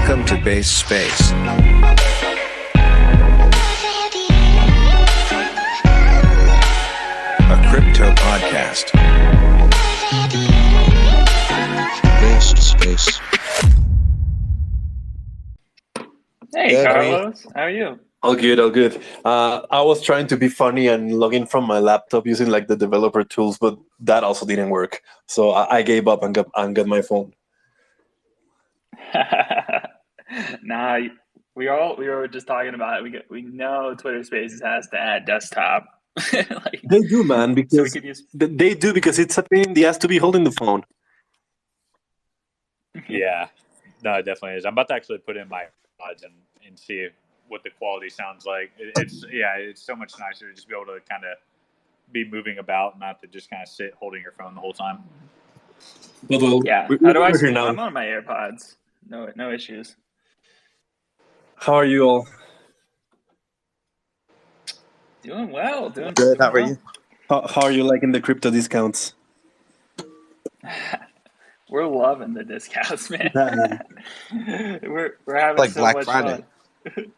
Welcome to Base Space, a crypto podcast. Base Space. Hey, Good, Carlos, how are you? all good, all good. I was trying to be funny and log in from my laptop using like the developer tools, but that also didn't work. So I gave up and got my phone. Nah, we were just talking about it. We know Twitter Spaces has to add desktop. Like, They do, man, so we because could use. they do because it's a pain in the ass to be holding the phone. Yeah, no, it definitely is. I'm about to actually put in my odds and see what the quality sounds like. It's so much nicer to just be able to kind of be moving about, not to just kind of sit holding your phone the whole time. But well, Yeah. we're How do I here speak? now. I'm on my AirPods. No issues. How are you all? Doing well. Doing Good. How are well. you? How are you liking the crypto discounts? We're loving the discounts, man. we're having Like so Black much Friday. fun.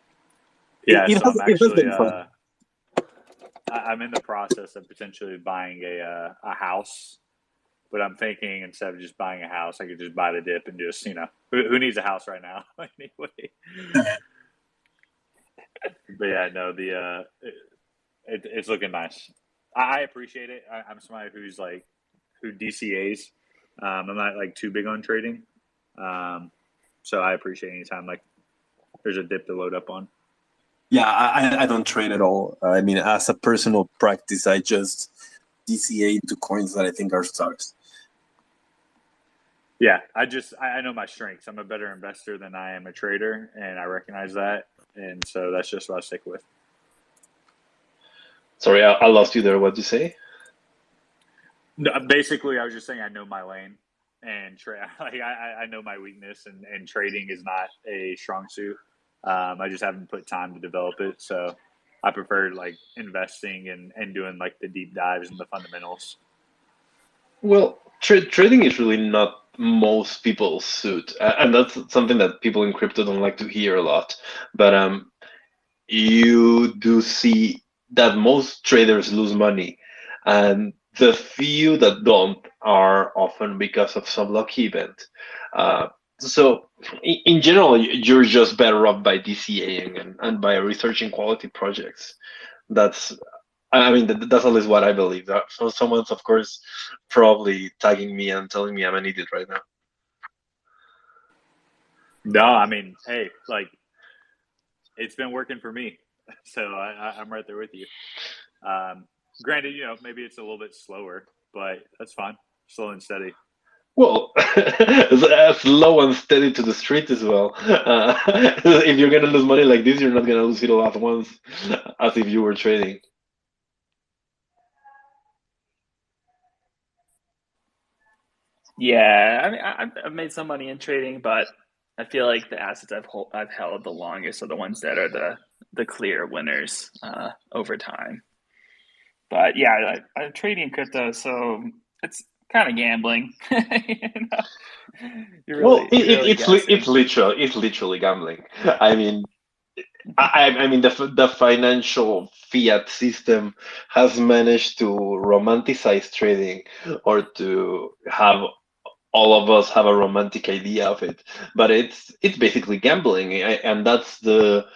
Yeah, It so has- I'm it has actually been fun. I'm in the process of potentially buying a house, but I'm thinking instead of just buying a house, I could just buy the dip and just who needs a house right now anyway. But yeah, no, it's looking nice. I appreciate it. I'm somebody who DCAs. I'm not like too big on trading, so I appreciate any time like there's a dip to load up on. Yeah, I don't trade at all. I mean, as a personal practice, I just DCA into coins that I think are stocks. Yeah, I know my strengths. I'm a better investor than I am a trader, and I recognize that, and so that's just what I stick with. Sorry, I lost you there. What did you say? No, basically, I was just saying I know my lane, and I know my weakness, and trading is not a strong suit. I just haven't put time to develop it, so I prefer like investing and doing like the deep dives and the fundamentals. Well, trading is really not most people's suit, and that's something that people in crypto don't like to hear a lot. But you do see that most traders lose money, and the few that don't are often because of some lucky event. So, in general, you're just better off by DCAing and by researching quality projects. That's, I mean, that's at least what I believe. So someone's, of course, probably tagging me and telling me I'm an idiot right now. No, I mean, hey, like it's been working for me, so I'm right there with you. Granted, maybe it's a little bit slower, but that's fine. Slow and steady. Well, slow and steady to the street as well. If you're gonna lose money like this, you're not gonna lose it all at once, as if you were trading. Yeah, I mean, I've made some money in trading, but I feel like the assets I've held the longest are the ones that are the clear winners over time. But yeah, I'm trading crypto, so it's kind of gambling. You're Well, really guessing. it's literally gambling. I mean, I mean the financial fiat system has managed to romanticize trading, or to have all of us have a romantic idea of it, but it's basically gambling, and that's the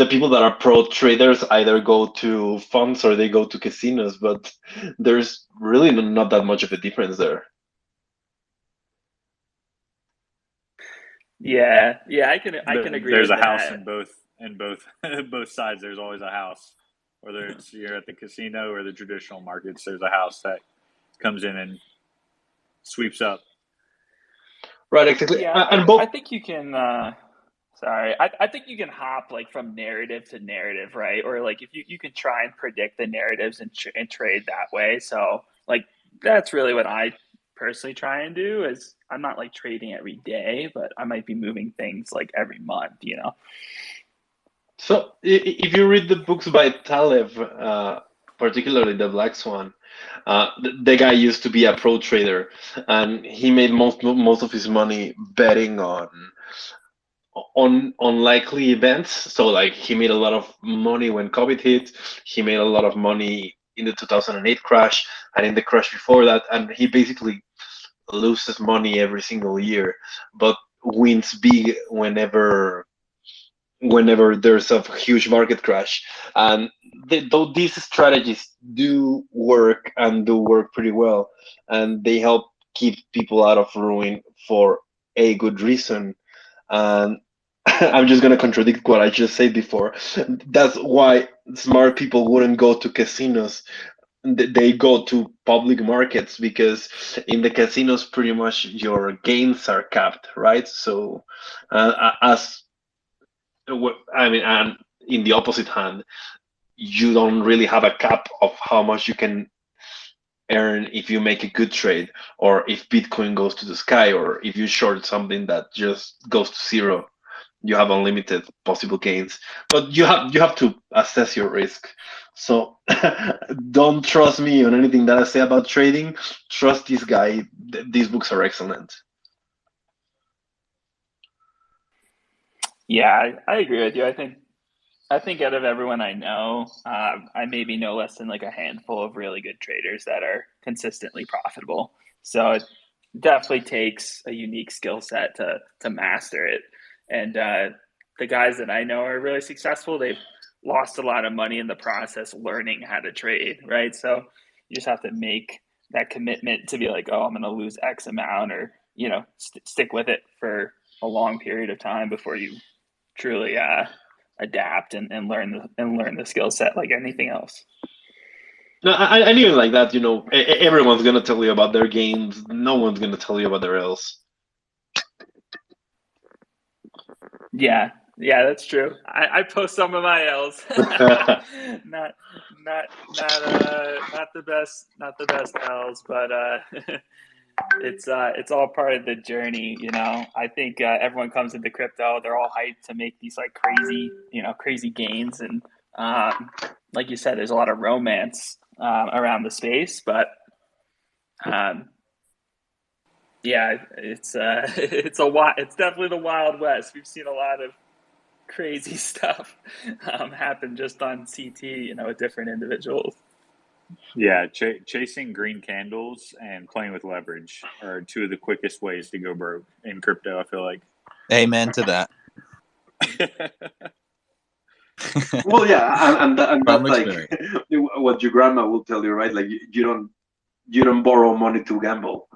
people that are pro traders either go to funds or they go to casinos, but there's really not that much of a difference there. Yeah, I can agree There's with a house that. in both both sides. There's always a house, whether it's you're at the casino or the traditional markets. There's a house that comes in and sweeps up. Right, exactly. Yeah, And both. I think you can. Sorry, I think you can hop like from narrative to narrative, right? Or like if you can try and predict the narratives and trade that way. So like that's really what I personally try and do. Is I'm not like trading every day, but I might be moving things like every month. So, if you read the books by Taleb, particularly the Black Swan, the guy used to be a pro trader, and he made most of his money betting on unlikely events. So like he made a lot of money when COVID hit. He made a lot of money in the 2008 crash and in the crash before that, and he basically loses money every single year, but wins big whenever there's a huge market crash. And though these strategies do work and do work pretty well, and they help keep people out of ruin for a good reason. And I'm just going to contradict what I just said before. That's why smart people wouldn't go to casinos. They go to public markets, because in the casinos, pretty much your gains are capped, right? So, as I mean, and in the opposite hand, you don't really have a cap of how much you can earn if you make a good trade, or if Bitcoin goes to the sky, or if you short something that just goes to zero. You have unlimited possible gains, but you have to assess your risk. So don't trust me on anything that I say about trading. Trust this guy. These books are excellent. Yeah, I agree with you. I think out of everyone I know, I maybe know less than like a handful of really good traders that are consistently profitable. So it definitely takes a unique skill set to master it. And the guys that I know are really successful. They've lost a lot of money in the process learning how to trade, right? So you just have to make that commitment to be like, oh, I'm going to lose X amount, or stick with it for a long period of time before you truly adapt and learn the skill set like anything else. No, I even like that. Everyone's gonna tell you about their gains. No one's gonna tell you about their else. Yeah, that's true. I post some of my L's. not the best L's, but it's all part of the journey. I think everyone comes into crypto, they're all hyped to make these like crazy gains, and like you said, there's a lot of romance around the space, but yeah, it's definitely the Wild West. We've seen a lot of crazy stuff happen just on CT, with different individuals. Yeah, chasing green candles and playing with leverage are two of the quickest ways to go broke in crypto, I feel like. Amen to that. Well, yeah, and that's From like experience. what your grandma will tell you, right? Like you don't borrow money to gamble.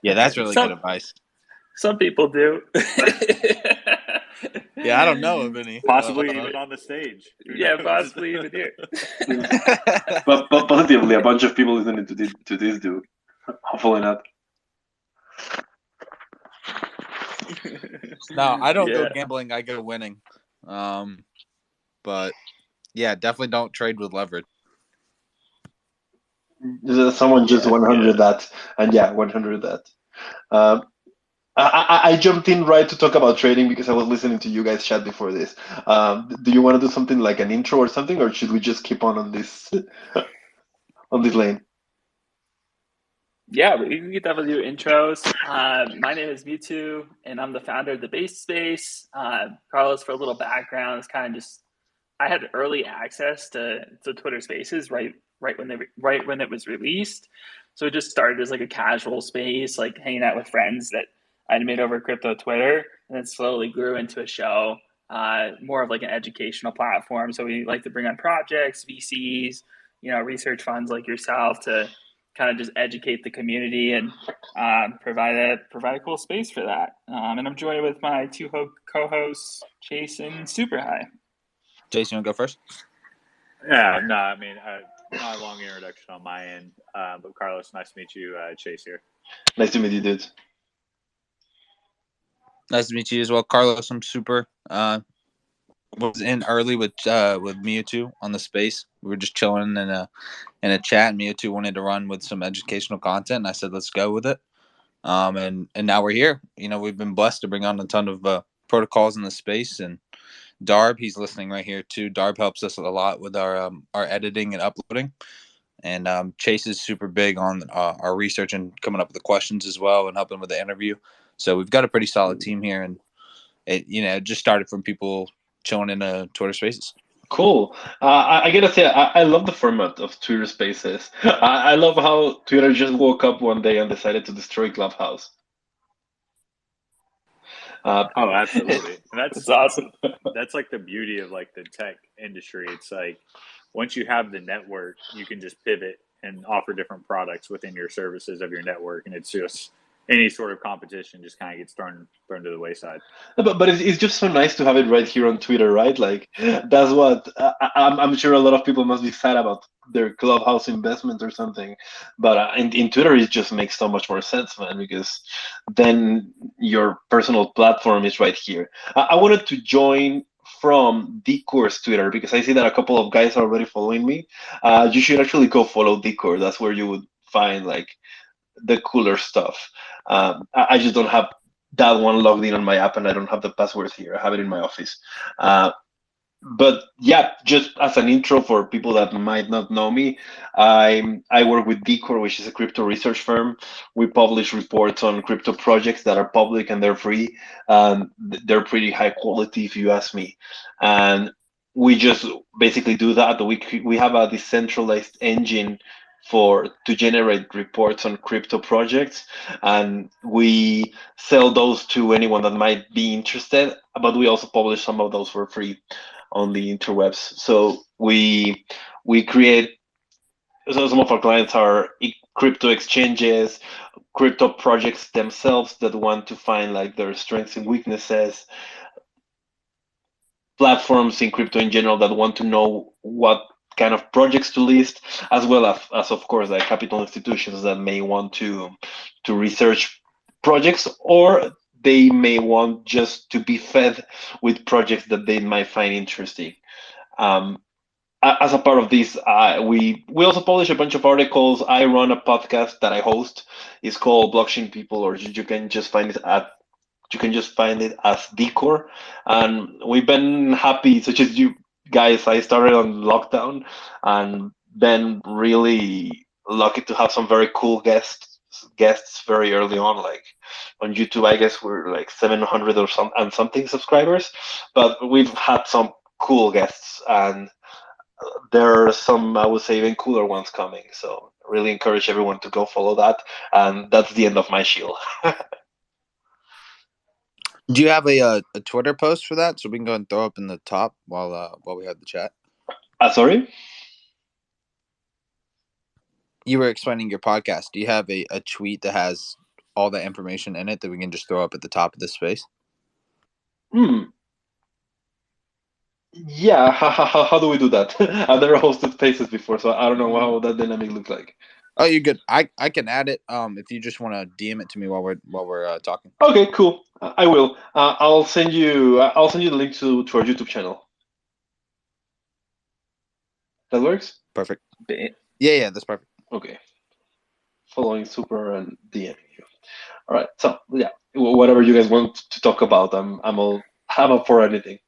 Yeah, that's really good advice. Some people do. Yeah, I don't know of any. Possibly even on the stage. Yeah, possibly even here. but positively, a bunch of people listening to this do. Hopefully not. No, I don't go gambling. I go winning. But yeah, definitely don't trade with leverage. Someone just 100 that, and 100 that. I jumped in right to talk about trading because I was listening to you guys chat before this. Do you want to do something like an intro or something, or should we just keep on this on this lane? Yeah, we can definitely do intros. My name is Mewtwo, and I'm the founder of the Base Space. Carlos, for a little background, is kind of just I had early access to Twitter Spaces right when it was released. So it just started as like a casual space, like hanging out with friends that I'd made over crypto Twitter, and then slowly grew into a show, more of like an educational platform. So we like to bring on projects, VCs, research funds like yourself to kind of just educate the community and provide a cool space for that. And I'm joined with my two co-hosts, Chase and Super High. Jason, you want to go first? Yeah, no, I mean, not a long introduction on my end, but Carlos, nice to meet you. Chase here. Nice to meet you, dude. Nice to meet you as well, Carlos. I'm Super. Was in early with Mewtwo on the space. We were just chilling in a chat, and Mewtwo wanted to run with some educational content, and I said, let's go with it. And now we're here. We've been blessed to bring on a ton of protocols in the space, and Darb, he's listening right here too. Darb helps us a lot with our editing and uploading. And Chase is super big on our research and coming up with the questions as well and helping with the interview. So we've got a pretty solid team here, and it just started from people chilling in Twitter Spaces. Cool. I gotta say, I love the format of Twitter Spaces. I love how Twitter just woke up one day and decided to destroy Clubhouse. Oh, absolutely. And That's awesome. that's like the beauty of like the tech industry. It's like once you have the network, you can just pivot and offer different products within your services of your network, and it's just any sort of competition just kind of gets thrown to the wayside. But it's just so nice to have it right here on Twitter, right? Like that's what I'm sure a lot of people must be sad about their Clubhouse investment or something. But in Twitter, it just makes so much more sense, man, because then your personal platform is right here. I wanted to join from Decor's Twitter because I see that a couple of guys are already following me. You should actually go follow Decor. That's where you would find like the cooler stuff. I just don't have that one logged in on my app, and I don't have the passwords here. I have it in my office. But yeah, just as an intro for people that might not know me, I work with Decor, which is a crypto research firm. We publish reports on crypto projects that are public and they're free. They're pretty high quality, if you ask me. And we just basically do that. We have a decentralized engine to generate reports on crypto projects, and we sell those to anyone that might be interested. But we also publish some of those for free on the interwebs. So we create. So some of our clients are crypto exchanges, crypto projects themselves that want to find like their strengths and weaknesses, platforms in crypto in general that want to know what kind of projects to list, as well as of course like capital institutions that may want to research projects, or they may want just to be fed with projects that they might find interesting. As a part of this, we also publish a bunch of articles. I run a podcast that I host. It's called Blockchain People, or you can just find it as Decor. And we've been happy, such as you guys. I started on lockdown and been really lucky to have some very cool guests very early on. Like on YouTube, I guess we're like 700 or something subscribers, but we've had some cool guests, and there are some, I would say, even cooler ones coming. So really encourage everyone to go follow that. And that's the end of my spiel. Do you have a Twitter post for that so we can go and throw up in the top while we have the chat? Sorry? You were explaining your podcast. Do you have a tweet that has all the information in it that we can just throw up at the top of this space? Yeah, how do we do that? I've never hosted spaces before, so I don't know how that dynamic looks like. Oh, you're good. I can add it if you just want to DM it to me while we're talking. Okay, cool. I will. I'll send you the link to our YouTube channel. That works? Perfect. Yeah, that's perfect. Okay. Following Super and DMing you. All right. So yeah, whatever you guys want to talk about, I'm up for anything.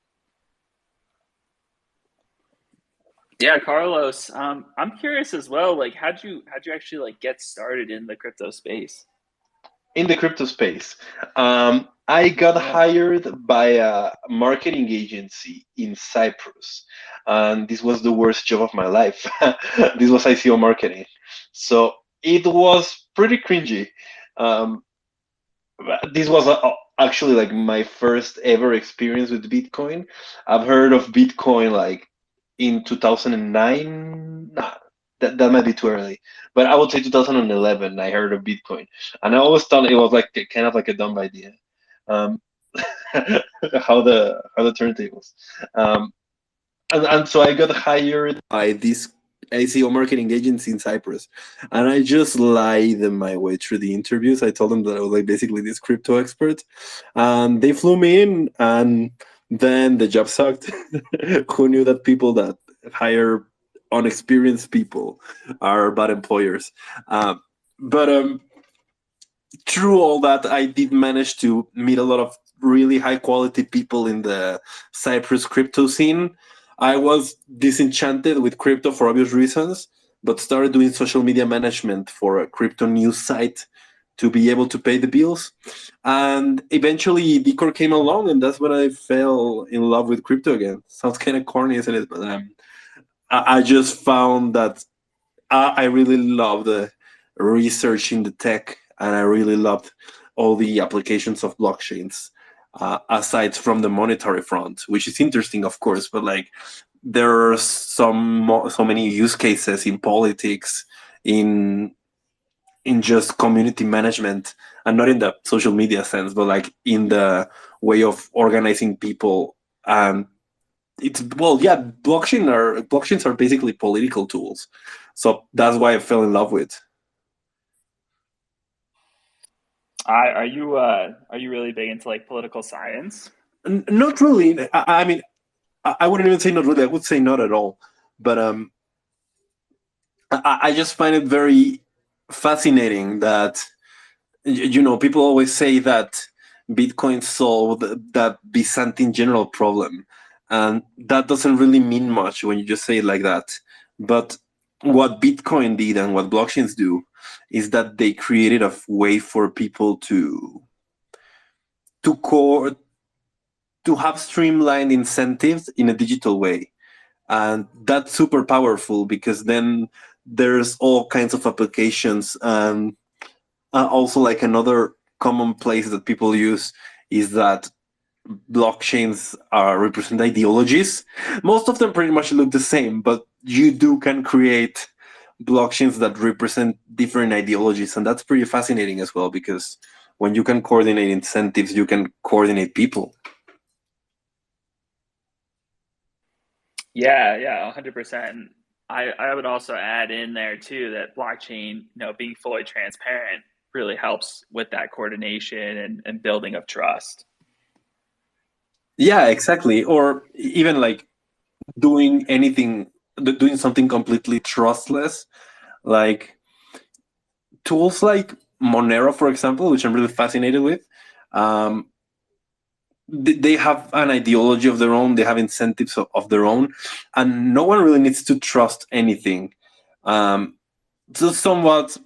Yeah, Carlos, I'm curious as well. Like, how'd you actually like get started in the crypto space? In the crypto space, I got hired by a marketing agency in Cyprus, and this was the worst job of my life. This was ICO marketing, so it was pretty cringy. This was actually like my first ever experience with Bitcoin. I've heard of Bitcoin like in 2009. Nah, that might be too early, but I would say 2011. I heard of Bitcoin, and I always thought it was like kind of like a dumb idea. How the turntables, and so I got hired by this ACO marketing agency in Cyprus, and I just lied my way through the interviews. I told them that I was like basically this crypto expert, and they flew me in, and then the job sucked. Who knew that people that hire unexperienced people are bad employers? But through all that, I did manage to meet a lot of really high quality people in the Cyprus crypto scene. I was disenchanted with crypto for obvious reasons, but started doing social media management for a crypto news site to be able to pay the bills. And eventually Decor came along, and that's when I fell in love with crypto again. Sounds kind of corny, isn't it? But I just found that I really love the research in the tech, and I really loved all the applications of blockchains, aside from the monetary front, which is interesting, of course. But like, there are so many use cases in politics, in just community management, and not in the social media sense, but like in the way of organizing people. And it's, well, yeah, blockchains are basically political tools, so that's why I fell in love with. Are you really big into like political science? Not really. I mean, I wouldn't even say not really. I would say not at all. But I just find it very fascinating that, people always say that Bitcoin solved that Byzantine general problem, and that doesn't really mean much when you just say it like that. But what Bitcoin did and what blockchains do is that they created a way for people to core to have streamlined incentives in a digital way. And that's super powerful, because then there's all kinds of applications. And also, like, another common place that people use is that blockchains represent ideologies. Most of them pretty much look the same, but you can create blockchains that represent different ideologies, and that's pretty fascinating as well, because when you can coordinate incentives, you can coordinate people. Yeah, 100%. I would also add in there too that blockchain, being fully transparent really helps with that coordination and building of trust. Yeah, exactly. Or even like doing doing something completely trustless, like tools like Monero, for example, which I'm really fascinated with. Um, they have an ideology of their own, they have incentives of their own, and no one really needs to trust anything. So somewhat,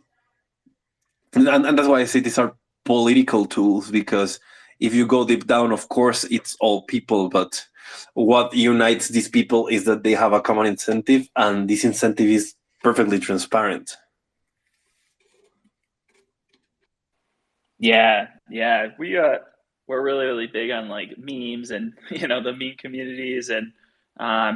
and that's why I say these are political tools, because if you go deep down, of course, it's all people, but what unites these people is that they have a common incentive, and this incentive is perfectly transparent. Yeah, we're really big on like memes and the meme communities and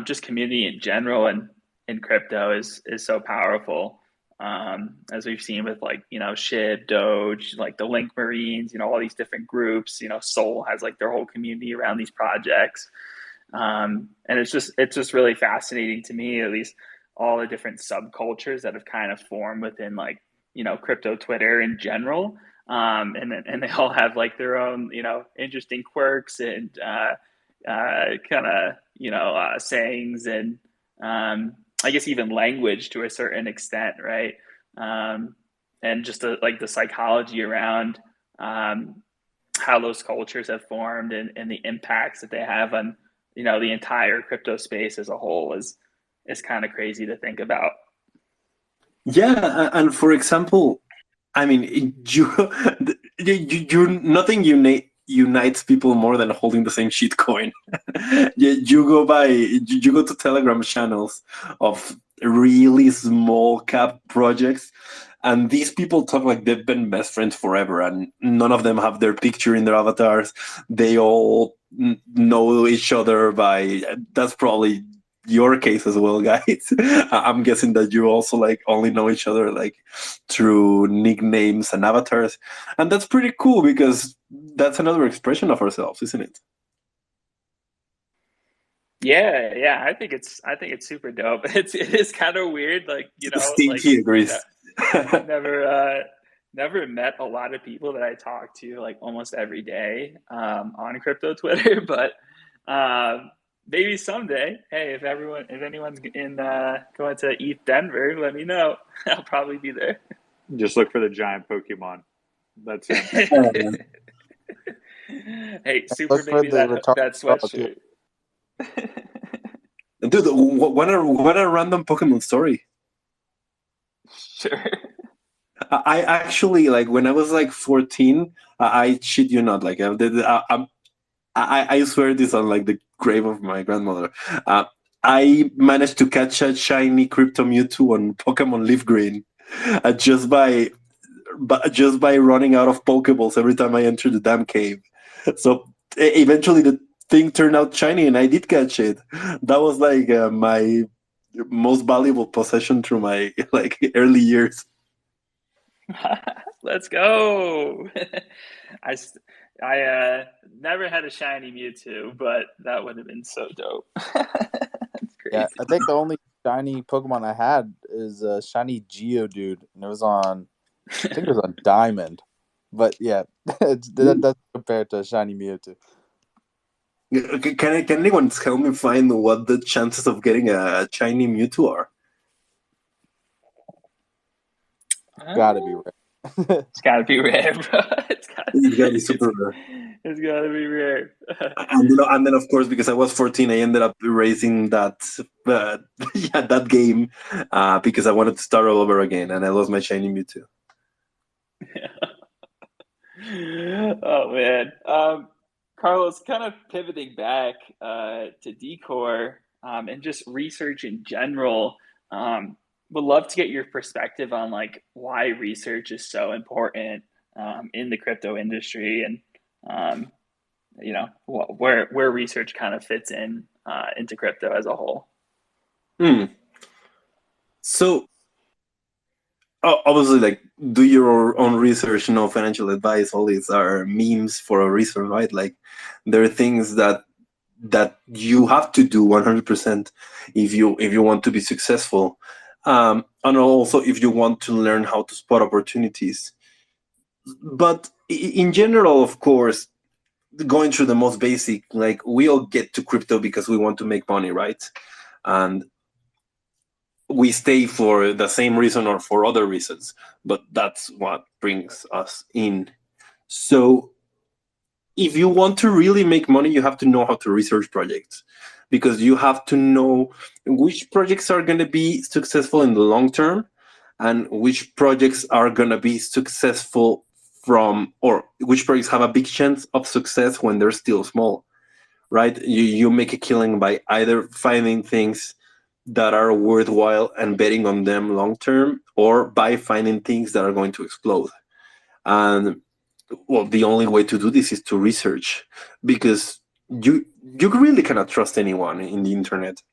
just community in general and in crypto is so powerful. As we've seen with like SHIB, Doge, like the Link Marines, all these different groups. Soul has like their whole community around these projects, and it's just really fascinating to me, at least all the different subcultures that have kind of formed within like crypto Twitter in general, and they all have like their own interesting quirks and kind of sayings and I guess even language to a certain extent, right? And just like the psychology around how those cultures have formed and the impacts that they have on the entire crypto space as a whole is kind of crazy to think about. Yeah, and for example, I mean, nothing unites people more than holding the same shit coin. You go to Telegram channels of really small cap projects, and these people talk like they've been best friends forever, and none of them have their picture in their avatars. They all know each other by. That's probably your case as well, guys. I'm guessing that you also like only know each other like through nicknames and avatars, and that's pretty cool, because that's another expression of ourselves, isn't it? Yeah, I think it's super dope. It is kind of weird, like like Stinky agrees. never met a lot of people that I talk to like almost every day on crypto Twitter, but maybe someday. Hey, if anyone's in going to ETH Denver, let me know. I'll probably be there. Just look for the giant Pokemon. That's him. Hey, super Look for maybe the that retarded too. sweatshirt. Dude, what a random Pokemon story. Sure. I actually, like, when I was like 14, I shit you not, like, I swear this on like the grave of my grandmother. Uh, I managed to catch a shiny Crypto Mewtwo on Pokemon Leaf Green, just by running out of Pokeballs every time I entered the damn cave. So eventually the thing turned out shiny, and I did catch it. That was like my most valuable possession through my like early years. Let's go. I never had a shiny Mewtwo, but that would have been so dope. That's crazy. Yeah, I think the only shiny Pokemon I had is a shiny Geodude, and it was on, I think it was on Diamond. But yeah, that's compared to a shiny Mewtwo. Can anyone help me find what the chances of getting a shiny Mewtwo are? Gotta be rare. It's gotta be rare, bro. It's gotta be super rare. It's gotta be rare. And then, of course, because I was 14, I ended up erasing that that game because I wanted to start all over again, and I lost my shiny Mewtwo. Oh man, Carlos, kind of pivoting back to decor and just research in general. Would love to get your perspective on like why research is so important in the crypto industry, and you know where research kind of fits in into crypto as a whole. So obviously, like, do your own research, no financial advice. All these are memes for a reason, right? Like, there are things that you have to do 100% if you want to be successful, and also if you want to learn how to spot opportunities. But in general, of course, going through the most basic, like, we all get to crypto because we want to make money, right? And we stay for the same reason or for other reasons, but that's what brings us in. So if you want to really make money, you have to know how to research projects, because you have to know which projects are going to be successful in the long term and which projects are going to be successful or which projects have a big chance of success when they're still small, right? You make a killing by either finding things that are worthwhile and betting on them long term, or by finding things that are going to explode. And well, the only way to do this is to research, because you really cannot trust anyone in the internet.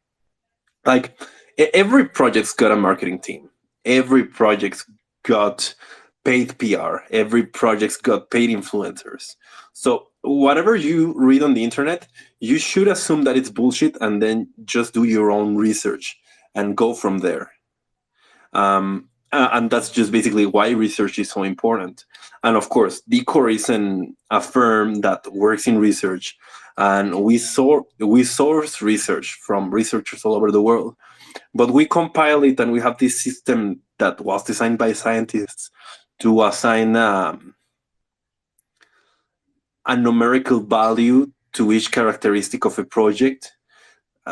Like, every project's got a marketing team. Every project's got paid PR. Every project's got paid influencers. So whatever you read on the internet, you should assume that it's bullshit, and then just do your own research and go from there. And that's just basically why research is so important. And of course, Decor is a firm that works in research, and we source research from researchers all over the world, but we compile it, and we have this system that was designed by scientists to assign a numerical value to each characteristic of a project,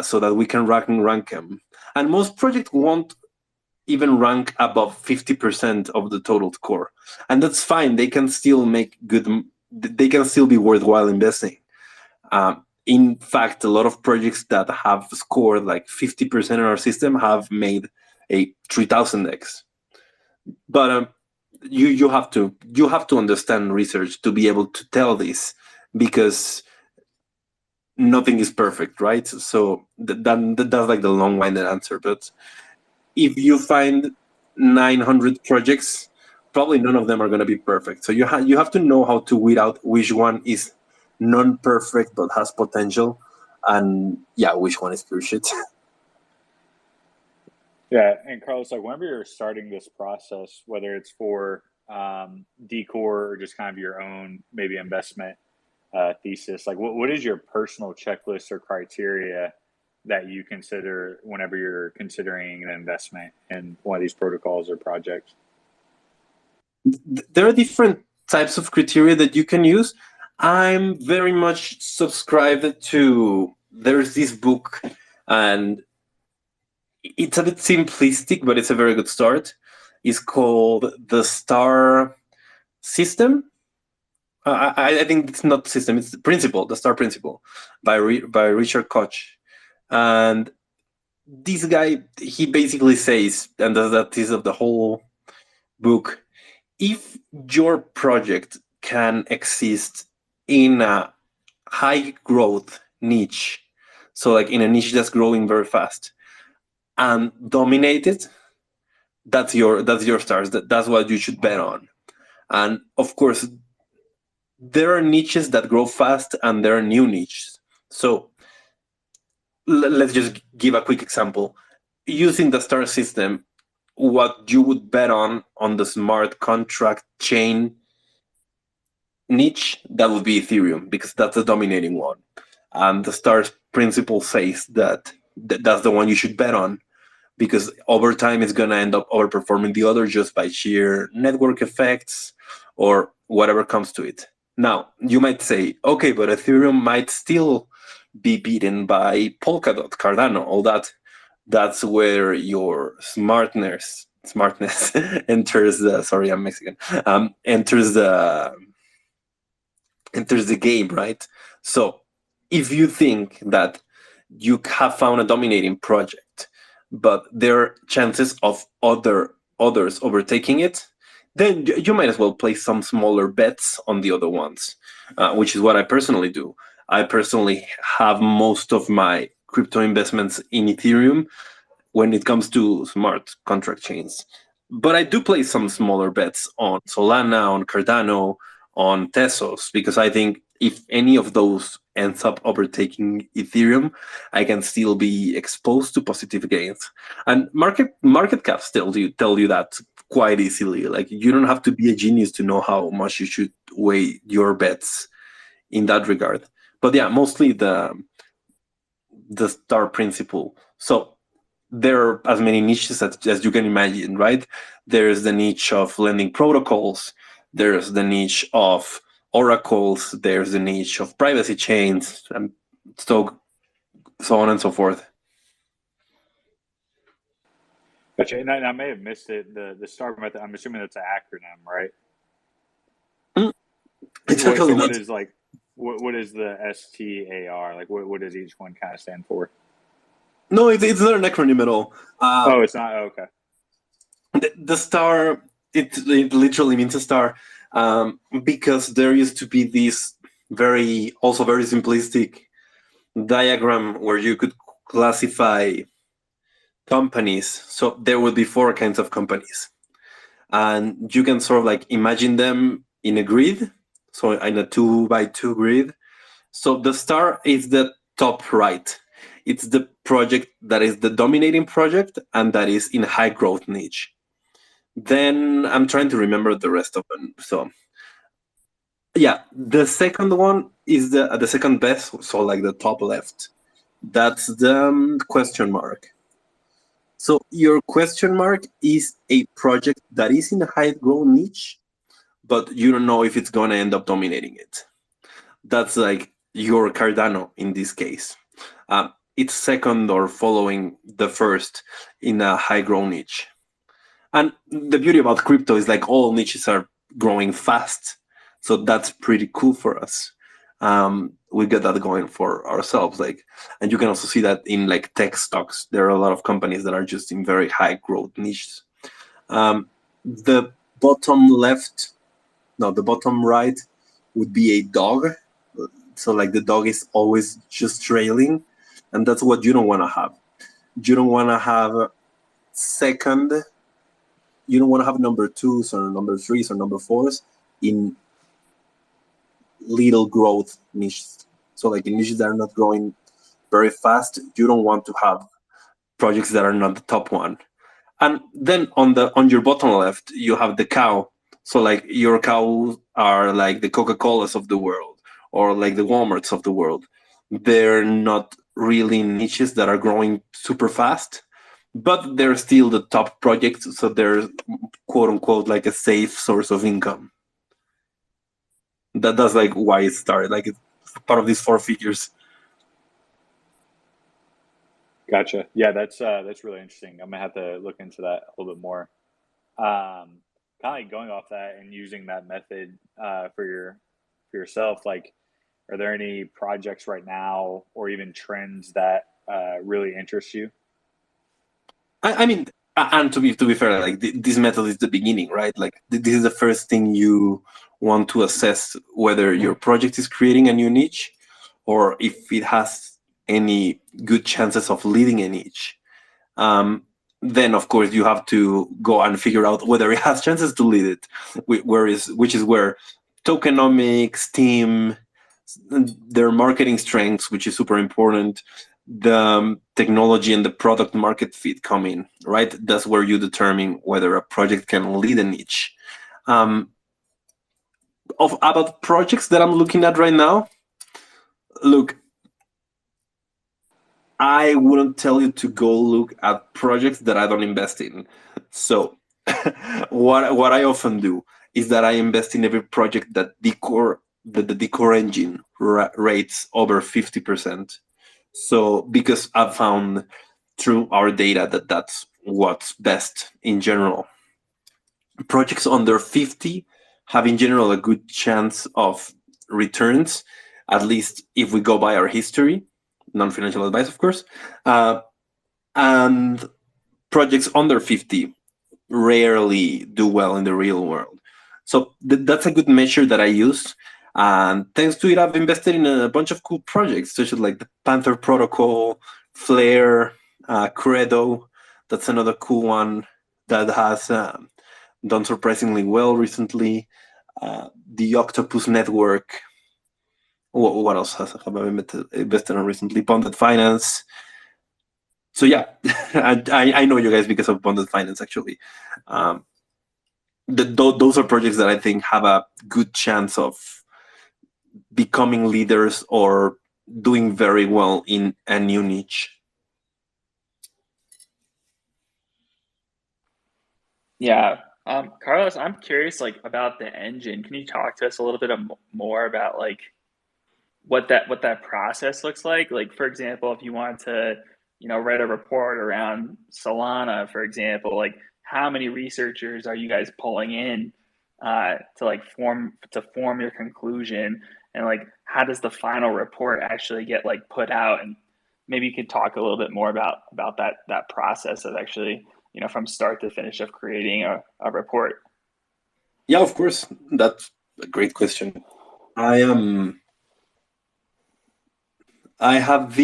so that we can rank them. And most projects won't even rank above 50% of the total score, and that's fine. They can still they can still be worthwhile investing. In fact, a lot of projects that have scored like 50% in our system have made a 3000x. But you have to understand research to be able to tell this, because nothing is perfect, right? So that's like the long-winded answer. But if you find 900 projects, probably none of them are going to be perfect. So you have to know how to weed out which one is non-perfect but has potential, and which one is pure shit. Yeah, and Carlos, like, whenever you're starting this process, whether it's for Decor or just kind of your own maybe investment thesis, like what is your personal checklist or criteria that you consider whenever you're considering an investment in one of these protocols or projects? There are different types of criteria that you can use. I'm very much subscribed to, there's this book, and it's a bit simplistic, but it's a very good start. is called the Star System. I think it's not system; it's the principle, the Star Principle, by Richard Koch. And this guy, he basically says, and that is of the whole book, if your project can exist in a high growth niche, so like in a niche that's growing very fast, and dominate it, that's your stars. That's what you should bet on. And of course, there are niches that grow fast, and there are new niches. So let's just give a quick example. Using the star system, what you would bet on the smart contract chain niche, that would be Ethereum, because that's the dominating one. And the stars principle says that that's the one you should bet on, because over time it's going to end up overperforming the other just by sheer network effects or whatever comes to it. Now, you might say, okay, but Ethereum might still be beaten by Polkadot, Cardano, all that. That's where your smartness enters the. Sorry, I'm Mexican. Enters the game, right? So, if you think that you have found a dominating project, but there are chances of others overtaking it, then you might as well place some smaller bets on the other ones, which is what I personally do. I personally have most of my crypto investments in Ethereum when it comes to smart contract chains. But I do place some smaller bets on Solana, on Cardano, on Tesos, because I think if any of those ends up overtaking Ethereum, I can still be exposed to positive gains. And market caps tell you that quite easily. Like, you don't have to be a genius to know how much you should weigh your bets in that regard. But yeah, mostly the star principle. So there are as many niches as you can imagine, right? There's the niche of lending protocols. There's the niche of oracles. There's the niche of privacy chains, and so on and so forth. Gotcha. And I may have missed it. The STAR method, I'm assuming that's an acronym, right? It's actually not. What is the STAR? Like, what does each one kind of stand for? No, it's not an acronym at all. It's not? Oh, okay. The star, it literally means a star, because there used to be this very simplistic diagram where you could classify companies. So there would be 4 kinds of companies, and you can sort of like imagine them in a grid, so in a 2x2 grid. So the star is the top right. It's the project that is the dominating project and that is in high growth niche. Then I'm trying to remember the rest of them. So yeah, the second one is the second best, so like the top left. That's the question mark. So your question mark is a project that is in a high growth niche, but you don't know if it's going to end up dominating it. That's like your Cardano in this case. It's second or following the first in a high growth niche. And the beauty about crypto is like all niches are growing fast. So that's pretty cool for us. We get that going for ourselves. And you can also see that in like tech stocks. There are a lot of companies that are just in very high growth niches. The bottom right would be a dog. So like the dog is always just trailing, and that's what you don't want to have. You don't want to have second. You don't want to have number 2s or number 3s or number 4s in little growth niches. So like in niches that are not growing very fast, you don't want to have projects that are not the top one. And then on your bottom left, you have the cow. So like your cows are like the Coca-Colas of the world or like the Walmarts of the world. They're not really niches that are growing super fast, but they're still the top projects. So they're quote unquote like a safe source of income. That's like why it started. Like it's part of these 4 figures. Gotcha. Yeah, that's really interesting. I'm gonna have to look into that a little bit more. kind of like going off that and using that method for yourself, like, are there any projects right now or even trends that really interest you? I mean, and to be fair, like this method is the beginning, right? Like this is the first thing you want to assess whether your project is creating a new niche or if it has any good chances of leading a niche. Then of course you have to go and figure out whether it has chances to lead it, which is where tokenomics, team, their marketing strengths, which is super important, the technology and the product market fit come in, right? That's where you determine whether a project can lead a niche. About projects that I'm looking at right now, look, I wouldn't tell you to go look at projects that I don't invest in. So what I often do is that I invest in every project that the decor engine rates over 50%. So because I've found through our data that that's what's best in general. Projects under 50 have in general a good chance of returns, at least if we go by our history, non-financial advice, of course. And projects under 50 rarely do well in the real world. So that's a good measure that I use. And thanks to it, I've invested in a bunch of cool projects, such as like the Panther Protocol, Flare, Credo. That's another cool one that has done surprisingly well recently. The Octopus Network. What else have I invested in recently? Bonded Finance. So yeah, I know you guys because of Bonded Finance, actually. Those are projects that I think have a good chance of becoming leaders or doing very well in a new niche. Yeah. Carlos, I'm curious like about the engine. Can you talk to us a little bit more about like what that process looks like? Like, for example, if you want to, write a report around Solana, for example, like how many researchers are you guys pulling in to form your conclusion, and like how does the final report actually get like put out? And maybe you could talk a little bit more about that process of actually, from start to finish of creating a report. Yeah, of course. That's a great question. I have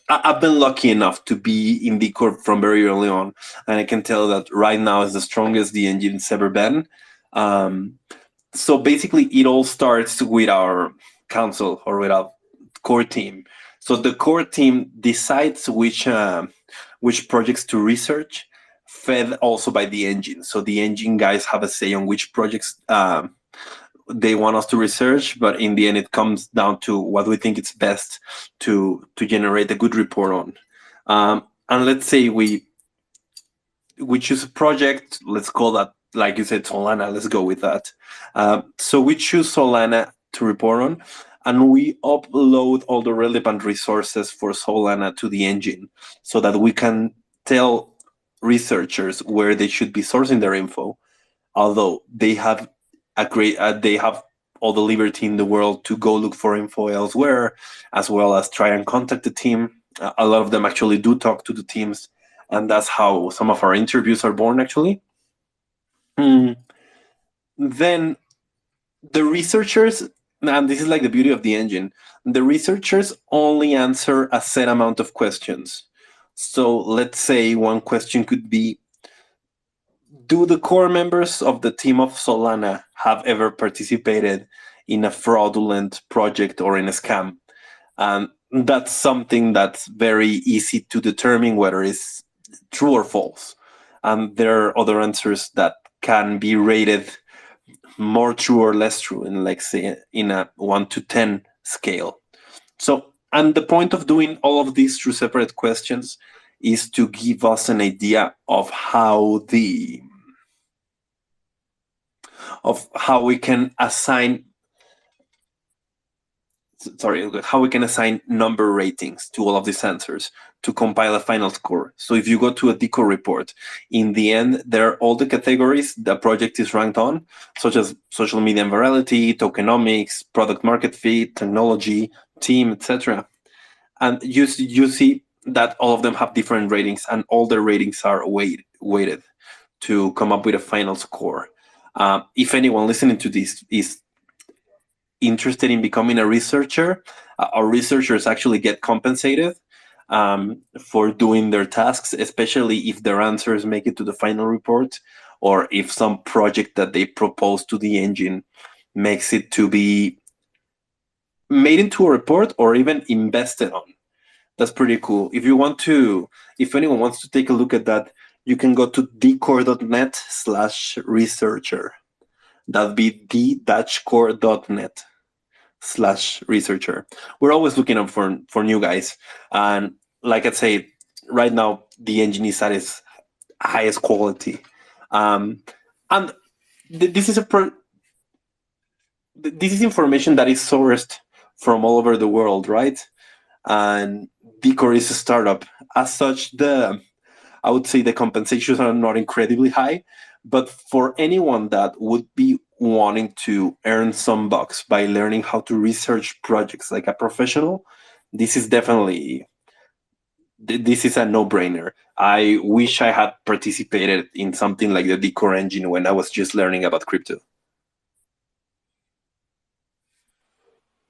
I've been lucky enough to be in the corp from very early on, and I can tell that right now is the strongest the engine's ever been. So basically, it all starts with our council or with our core team. So the core team decides which projects to research, fed also by the engine. So the engine guys have a say on which projects they want us to research, but in the end, it comes down to what we think it's best to generate a good report on. And let's say we choose a project. Let's call that, like you said, Solana. Let's go with that. So we choose Solana to report on, and we upload all the relevant resources for Solana to the engine so that we can tell researchers where they should be sourcing their info, although they have they have all the liberty in the world to go look for info elsewhere, as well as try and contact the team. A lot of them actually do talk to the teams, and that's how some of our interviews are born, actually. Then the researchers, and this is like the beauty of the engine, the researchers only answer a set amount of questions. So let's say one question could be, do the core members of the team of Solana have ever participated in a fraudulent project or in a scam? And that's something that's very easy to determine whether it's true or false. And there are other answers that can be rated more true or less true in, like, say, in a 1 to 10 scale. So, and the point of doing all of these through separate questions is to give us an idea of how we can assign how we can assign number ratings to all of these answers to compile a final score. So if you go to a Decor report, in the end, there are all the categories the project is ranked on, such as social media and virality, tokenomics, product market fit, technology, team, etc. And you see that all of them have different ratings, and all their ratings are weighted to come up with a final score. If anyone listening to this is interested in becoming a researcher, our researchers actually get compensated for doing their tasks, especially if their answers make it to the final report, or if some project that they propose to the engine makes it to be made into a report or even invested on. That's pretty cool. If anyone wants to take a look at that, you can go to dcore.net/researcher. That'd be d-core.net/researcher. We're always looking up for new guys. And like I say, right now, the engine is at its highest quality. And this is this is information that is sourced from all over the world, right? And Decor is a startup. As such, I would say the compensations are not incredibly high, but for anyone that would be wanting to earn some bucks by learning how to research projects like a professional, this is a no-brainer. I wish I had participated in something like the Decor engine when I was just learning about crypto.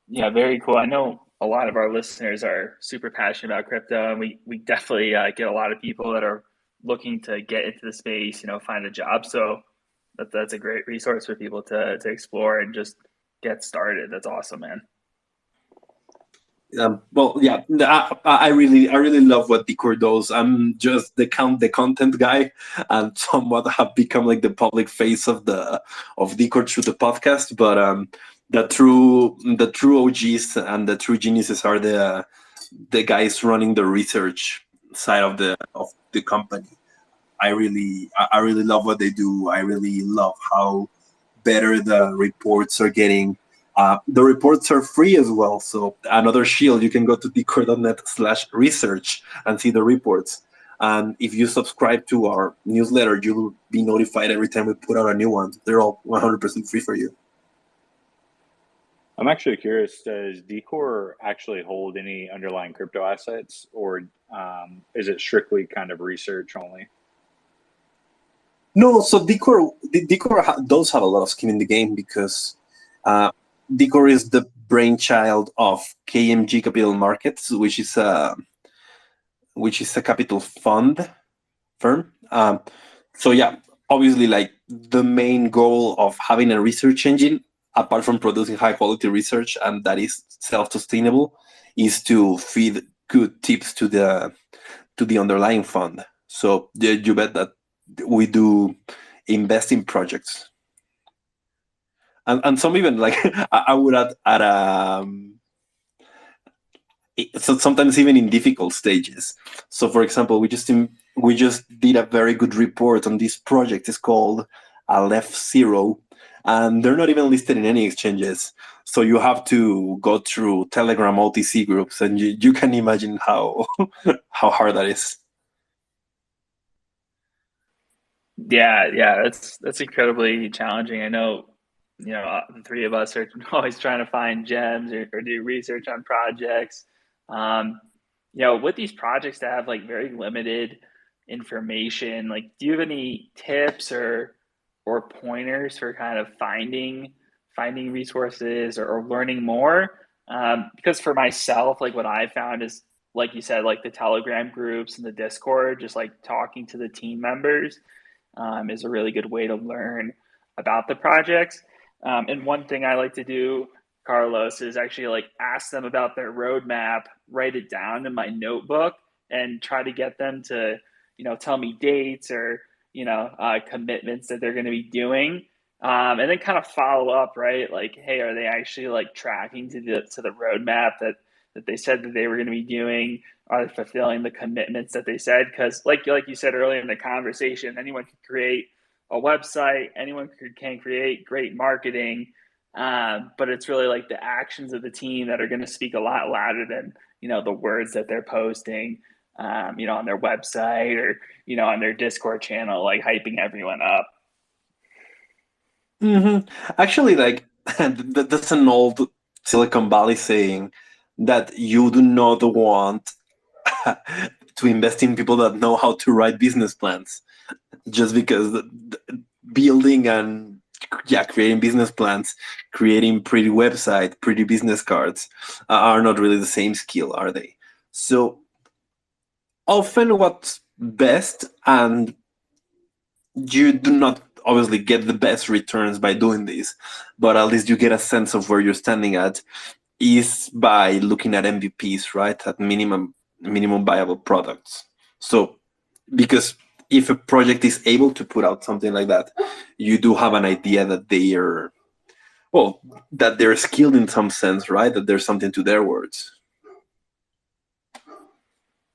Yeah, very cool. I know a lot of our listeners are super passionate about crypto, and we definitely get a lot of people that are looking to get into the space, find a job. So that's a great resource for people to explore and just get started. That's awesome, man. Well, yeah, I really love what Decor does. I'm just the content guy, and somewhat have become like the public face of Decor through the podcast. But the true OGs and the true geniuses are the guys running the research side of the company. I really love what they do. I really love how better the reports are getting. The reports are free as well. So another shield, you can go to dcore.net/research and see the reports. And if you subscribe to our newsletter, you'll be notified every time we put out a new one. They're all 100% free for you. I'm actually curious, does Decor actually hold any underlying crypto assets, or is it strictly kind of research only? No, so Decor does have a lot of skin in the game because Decor is the brainchild of KMG Capital Markets, which is a capital fund firm. So yeah, obviously, like the main goal of having a research engine, apart from producing high quality research and that is self-sustainable, is to feed good tips to the underlying fund. So you bet that we do invest in projects. And some even like I would add so sometimes even in difficult stages. So for example, we just did a very good report on this project. It's called Aleph Zero, and they're not even listed in any exchanges. So you have to go through Telegram OTC groups, and you can imagine how how hard that is. Yeah, that's incredibly challenging. I know, the three of us are always trying to find gems or do research on projects. With these projects that have like very limited information, like, do you have any tips or pointers for kind of finding resources or learning more? Because for myself, like what I found is, like you said, like the Telegram groups and the Discord, just like talking to the team members is a really good way to learn about the projects. And one thing I like to do, Carlos, is actually like ask them about their roadmap, write it down in my notebook, and try to get them to, tell me dates or, commitments that they're going to be doing. And then kind of follow up, right? Like, hey, are they actually like tracking to the roadmap that they said that they were going to be doing? Are they fulfilling the commitments that they said? Because like you said earlier in the conversation, anyone can create a website, anyone can create great marketing, But it's really like the actions of the team that are going to speak a lot louder than, the words that they're posting, on their website or, on their Discord channel, like hyping everyone up. Actually, like that's an old Silicon Valley saying that you do not want to invest in people that know how to write business plans, just because building and creating business plans, creating pretty website, pretty business cards are not really the same skill, are they? So often what's best, and you do not obviously get the best returns by doing this, but at least you get a sense of where you're standing at, is by looking at MVPs, right? At minimum viable products. So because if a project is able to put out something like that, you do have an idea that that they're skilled in some sense, right? That there's something to their words.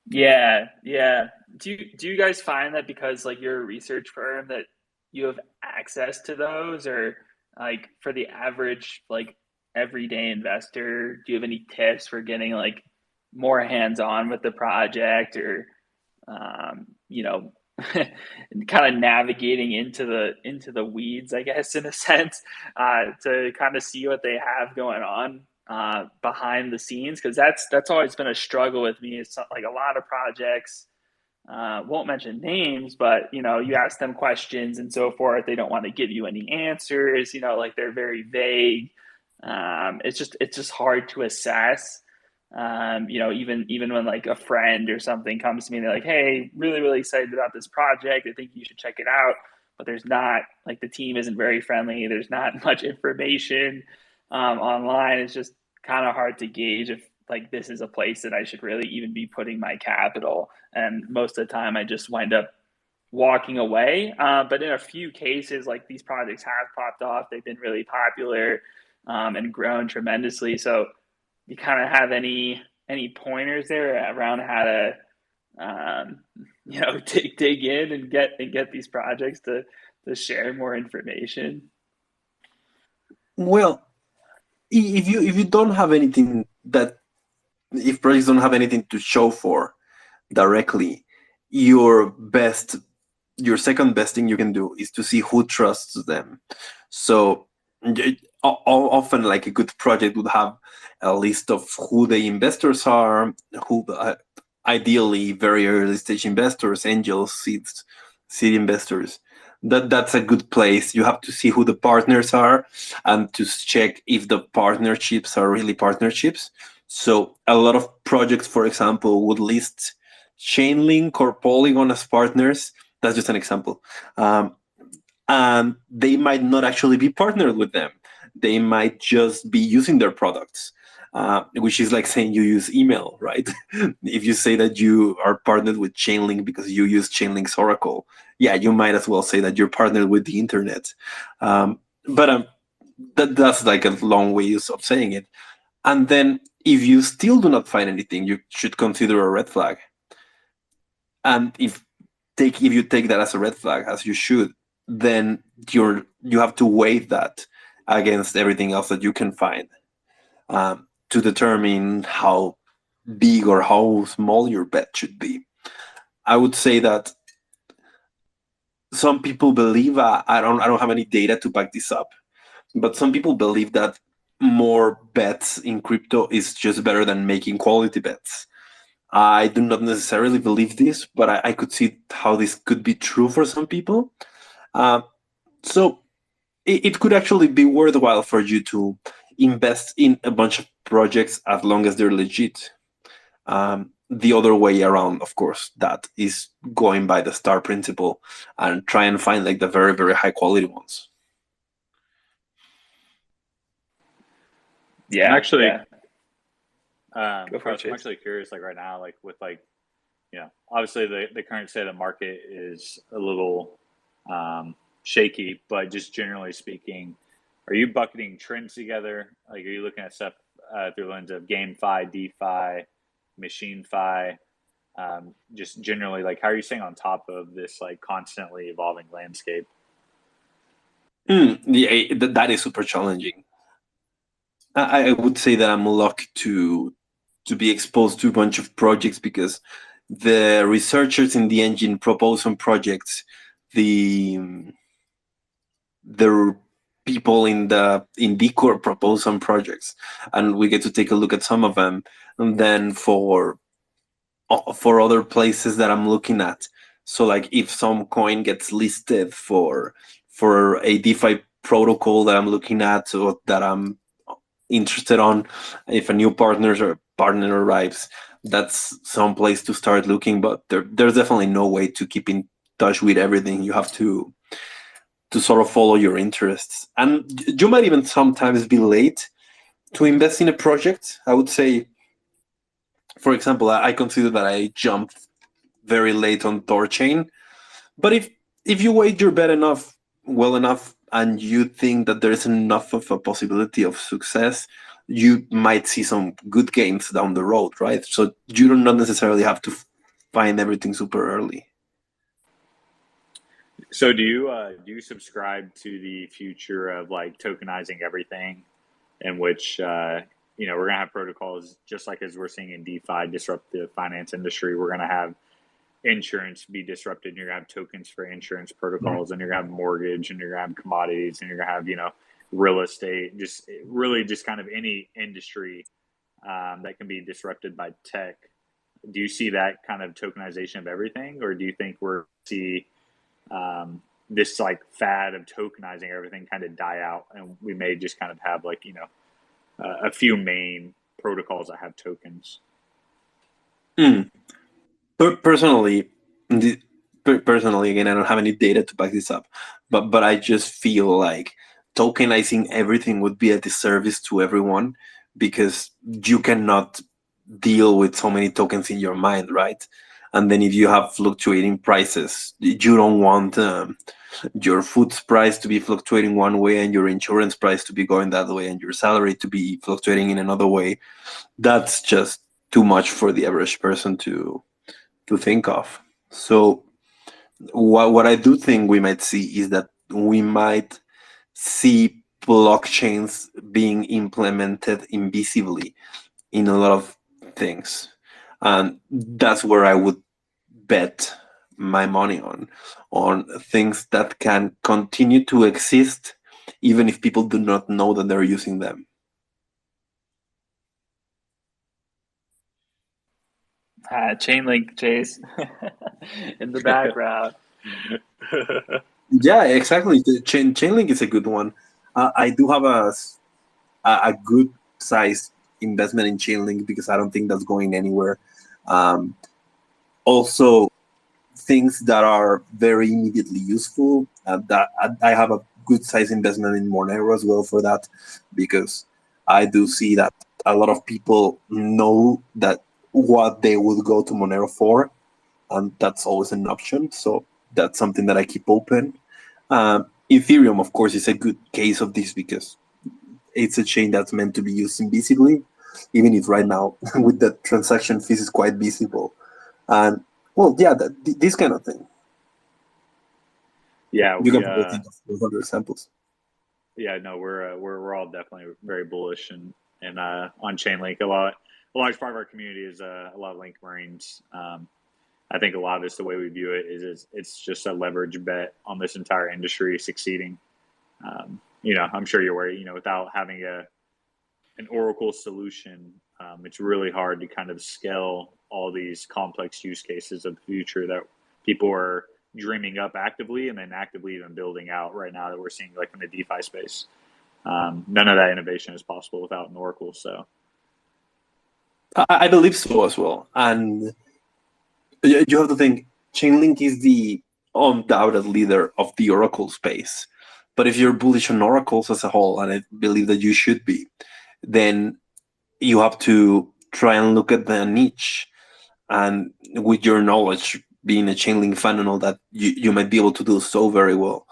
Yeah, yeah. Do you guys find that because like you're a research firm that you have access to those, or like for the average like everyday investor, do you have any tips for getting like more hands-on with the project, or um, you know, kind of navigating into the weeds, I guess, in a sense, to kind of see what they have going on behind the scenes? Because that's always been a struggle with me. It's like a lot of projects. Won't mention names, but you ask them questions and so forth. They don't want to give you any answers. Like they're very vague. It's just hard to assess. Even when like a friend or something comes to me and they're like, "Hey, really, really excited about this project. I think you should check it out." But there's not like the team isn't very friendly. There's not much information online. It's just kind of hard to gauge if like this is a place that I should really even be putting my capital. And most of the time, I just wind up walking away. But in a few cases, like these projects have popped off. They've been really popular and grown tremendously. So you kind of have any pointers there around how to dig in and get these projects to share more information? Well, if you don't have anything that if projects don't have anything to show for directly, your best your second best thing you can do is to see who trusts them. So often, like a good project would have a list of who the investors are, who ideally very early stage investors, angels, seed investors. That's a good place. You have to see who the partners are and to check if the partnerships are really partnerships. So a lot of projects, for example, would list Chainlink or Polygon as partners. That's just an example. And they might not actually be partnered with them. They might just be using their products, which is like saying you use email, right? If you say that you are partnered with Chainlink because you use Chainlink's Oracle, yeah, you might as well say that you're partnered with the internet. But that's like a long way of saying it. And then if you still do not find anything, you should consider a red flag. And if you take that as a red flag, as you should, then you have to weigh that against everything else that you can find, to determine how big or how small your bet should be. I would say that some people believe, I don't have any data to back this up, but some people believe that more bets in crypto is just better than making quality bets. I do not necessarily believe this, but I could see how this could be true for some people. So it could actually be worthwhile for you to invest in a bunch of projects as long as they're legit. The other way around, of course, that is going by the star principle and try and find like the very, very high quality ones. Yeah, I'm actually, yeah. Go for it, Carlos, I'm Chase. actually curious, like right now, like with like, obviously the current state of the market is a little shaky, but just generally speaking, are you bucketing trends together? Like, are you looking at stuff through the lens of GameFi, DeFi, MachineFi? Just generally, like, how are you staying on top of this like constantly evolving landscape? Yeah, that is super challenging. I would say that I'm lucky to be exposed to a bunch of projects because the researchers in the engine propose some projects. The people in Decor propose some projects, and we get to take a look at some of them. And then for other places that I'm looking at, so like if some coin gets listed for a DeFi protocol that I'm looking at or that I'm interested on, if a new partner arrives, that's some place to start looking. But there's definitely no way to keep in touch with everything. You have to sort of follow your interests, and you might even sometimes be late to invest in a project. I would say, for example, I consider that I jumped very late on Thorchain. But if you wait your bet well enough, and you think that there is enough of a possibility of success, you might see some good gains down the road, right? So you do not necessarily have to find everything super early. So do you subscribe to the future of like tokenizing everything, in which we're gonna have protocols just like as we're seeing in DeFi disrupt the finance industry. We're gonna have insurance be disrupted, and you're gonna have tokens for insurance protocols, and you're gonna have mortgage, and you're gonna have commodities, and you're gonna have real estate, just really just kind of any industry that can be disrupted by tech. Do you see that kind of tokenization of everything, or do you think we're see this like fad of tokenizing everything kind of die out, and we may just kind of have like a few main protocols that have tokens? Mm. Personally, personally, again, I don't have any data to back this up, but I just feel like tokenizing everything would be a disservice to everyone because you cannot deal with so many tokens in your mind, right? And then if you have fluctuating prices, you don't want your food's price to be fluctuating one way and your insurance price to be going that way and your salary to be fluctuating in another way. That's just too much for the average person to think of. So what I do think we might see is that we might see blockchains being implemented invisibly in a lot of things. And that's where I would bet my money on things that can continue to exist even if people do not know that they're using them. Chainlink, Chase, in the background. Yeah, exactly. The Chainlink is a good one. I do have a good size investment in Chainlink because I don't think that's going anywhere. Also, things that are very immediately useful. That I have a good size investment in Monero as well for that, because I do see that a lot of people know that what they would go to Monero for, and that's always an option. So that's something that I keep open. Ethereum, of course, is a good case of this because it's a chain that's meant to be used invisibly, even if right now with the transaction fees is quite visible. And well, yeah, this kind of thing. Yeah, You can probably think of 400 examples. yeah, no, we're all definitely very bullish and on Chainlink. A large part of our community is a lot of Link Marines. I think a lot of this, the way we view it, is it's just a leverage bet on this entire industry succeeding. I'm sure you're aware. Without having an Oracle solution, it's really hard to kind of scale all these complex use cases of the future that people are dreaming up actively and then actively even building out right now that we're seeing like in the DeFi space. None of that innovation is possible without an Oracle. So I believe so as well. And you have to think Chainlink is the undoubted leader of the Oracle space. But if you're bullish on oracles as a whole, and I believe that you should be, then you have to try and look at the niche. And with your knowledge, being a Chainlink fan and all that, you might be able to do so very well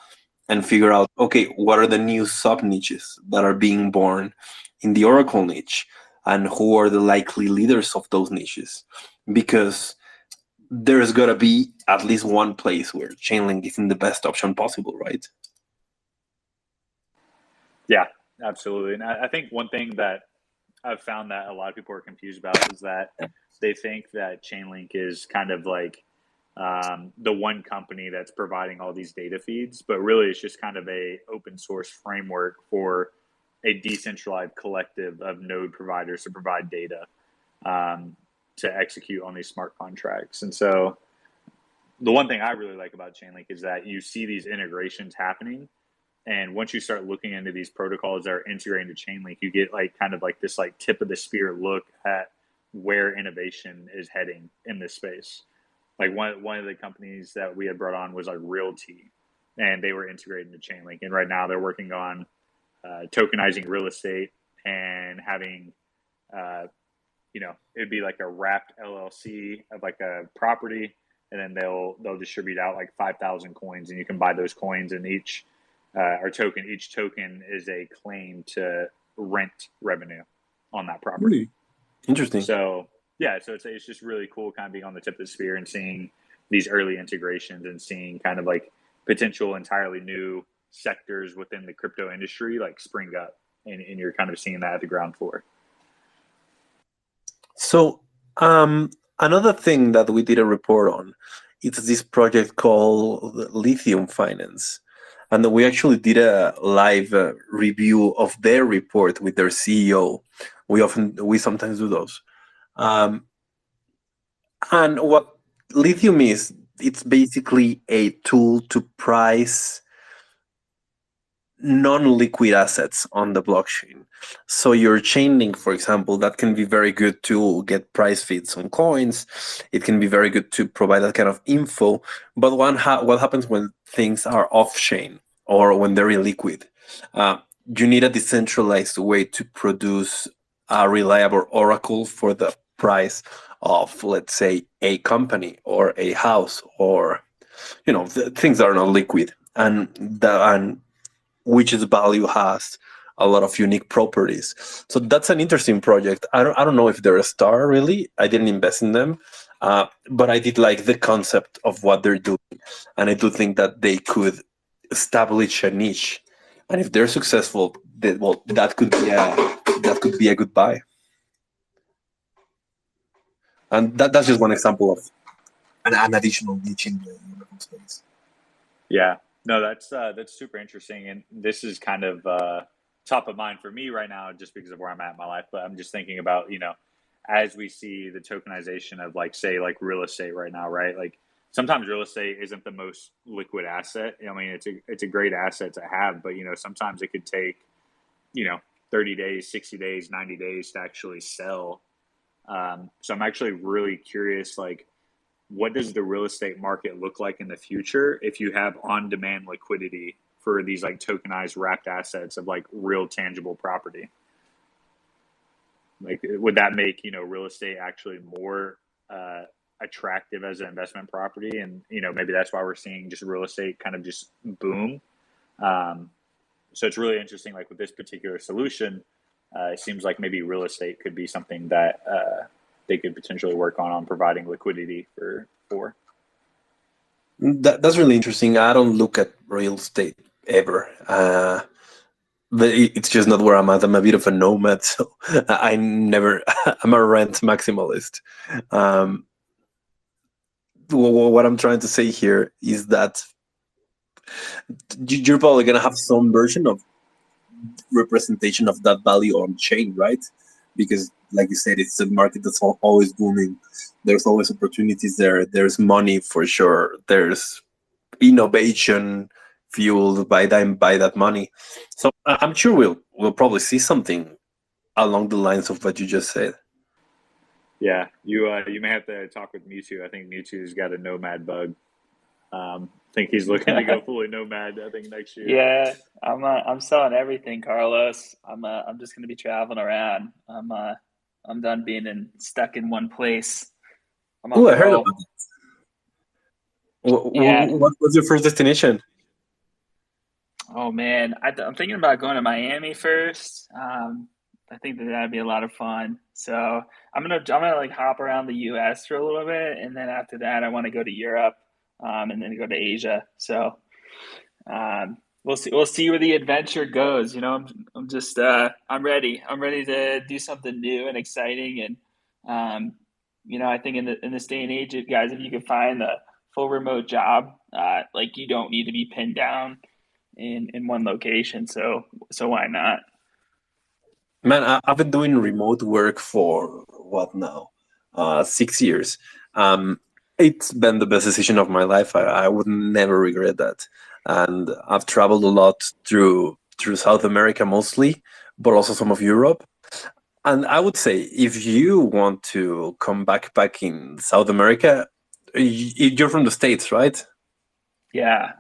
and figure out, okay, what are the new sub niches that are being born in the Oracle niche, and who are the likely leaders of those niches? Because there's got to be at least one place where Chainlink isn't the best option possible, right? yeah, Absolutely. And I think one thing that I've found that a lot of people are confused about is that they think that Chainlink is kind of like the one company that's providing all these data feeds, but really it's just kind of a open source framework for a decentralized collective of node providers to provide data to execute on these smart contracts. And so the one thing I really like about Chainlink is that you see these integrations happening. And once you start looking into these protocols that are integrating to Chainlink, you get like kind of like this like tip of the spear look at where innovation is heading in this space. Like one of the companies that we had brought on was like Realty, and they were integrated into Chainlink. And right now they're working on tokenizing real estate and having, it'd be like a wrapped LLC of like a property, and then they'll distribute out like 5,000 coins, and you can buy those coins, and each token is a claim to rent revenue on that property. Really interesting. So yeah, so it's just really cool kind of being on the tip of the spear and seeing these early integrations and seeing kind of like potential entirely new sectors within the crypto industry like spring up, and you're kind of seeing that at the ground floor. So another thing that we did a report on, it's this project called Lithium Finance. And we actually did a live review of their report with their CEO. We sometimes do those. And what Lithium is, it's basically a tool to price non-liquid assets on the blockchain. So your Chainlink, for example, that can be very good to get price feeds on coins. It can be very good to provide that kind of info. But what happens when things are off-chain or when they're illiquid? You need a decentralized way to produce a reliable oracle for the price of, let's say, a company or a house, or things that are not liquid, and which its value has a lot of unique properties. So that's an interesting project. I don't know if they're a star, really. I didn't invest in them, but I did like the concept of what they're doing, and I do think that they could establish a niche. And if they're successful, that could be a good buy. And that's just one example of an additional niche in the space. Yeah. No, that's super interesting, and this is kind of top of mind for me right now, just because of where I'm at in my life. But I'm just thinking about, as we see the tokenization of like, say, like real estate right now, right? Like sometimes real estate isn't the most liquid asset. I mean, it's a great asset to have, but sometimes it could take 30 days, 60 days, 90 days to actually sell. So I'm actually really curious, like, what does the real estate market look like in the future if you have on-demand liquidity for these like tokenized wrapped assets of like real tangible property? Like, would that make real estate actually more attractive as an investment property? And maybe that's why we're seeing just real estate kind of just boom. So it's really interesting. Like with this particular solution, it seems like maybe real estate could be something that they could potentially work on providing liquidity for. That's really interesting. I don't look at real estate ever, but it's just not where I'm at. I'm a bit of a nomad, so I never. I'm a rent maximalist. What I'm trying to say here is that you're probably gonna have some version of representation of that value on chain, right? Because like you said, it's a market that's always booming. There's always opportunities there. There's money for sure. There's innovation fueled by that money. So I'm sure we'll probably see something along the lines of what you just said. Yeah, you may have to talk with Mewtwo. I think Mewtwo's got a nomad bug. I think he's looking to go fully nomad, I think, next year. Yeah, I'm selling everything, Carlos. I'm just gonna be traveling around. I'm done being stuck in one place. I'm I heard about that. Yeah. What was your first destination? Oh man, I'm thinking about going to Miami first. I think that'd be a lot of fun. So I'm gonna like hop around the U.S. for a little bit, and then after that, I want to go to Europe, and then go to Asia. So we'll see where the adventure goes. I'm I'm ready. I'm ready to do something new and exciting. And I think in this day and age, guys, if you can find a full remote job, like you don't need to be pinned down in one location. So why not? Man, I've been doing remote work for what now? 6 years. It's been the best decision of my life. I would never regret that. And I've traveled a lot through South America mostly, but also some of Europe. And I would say if you want to come back in South America, you're from the States, right? Yeah.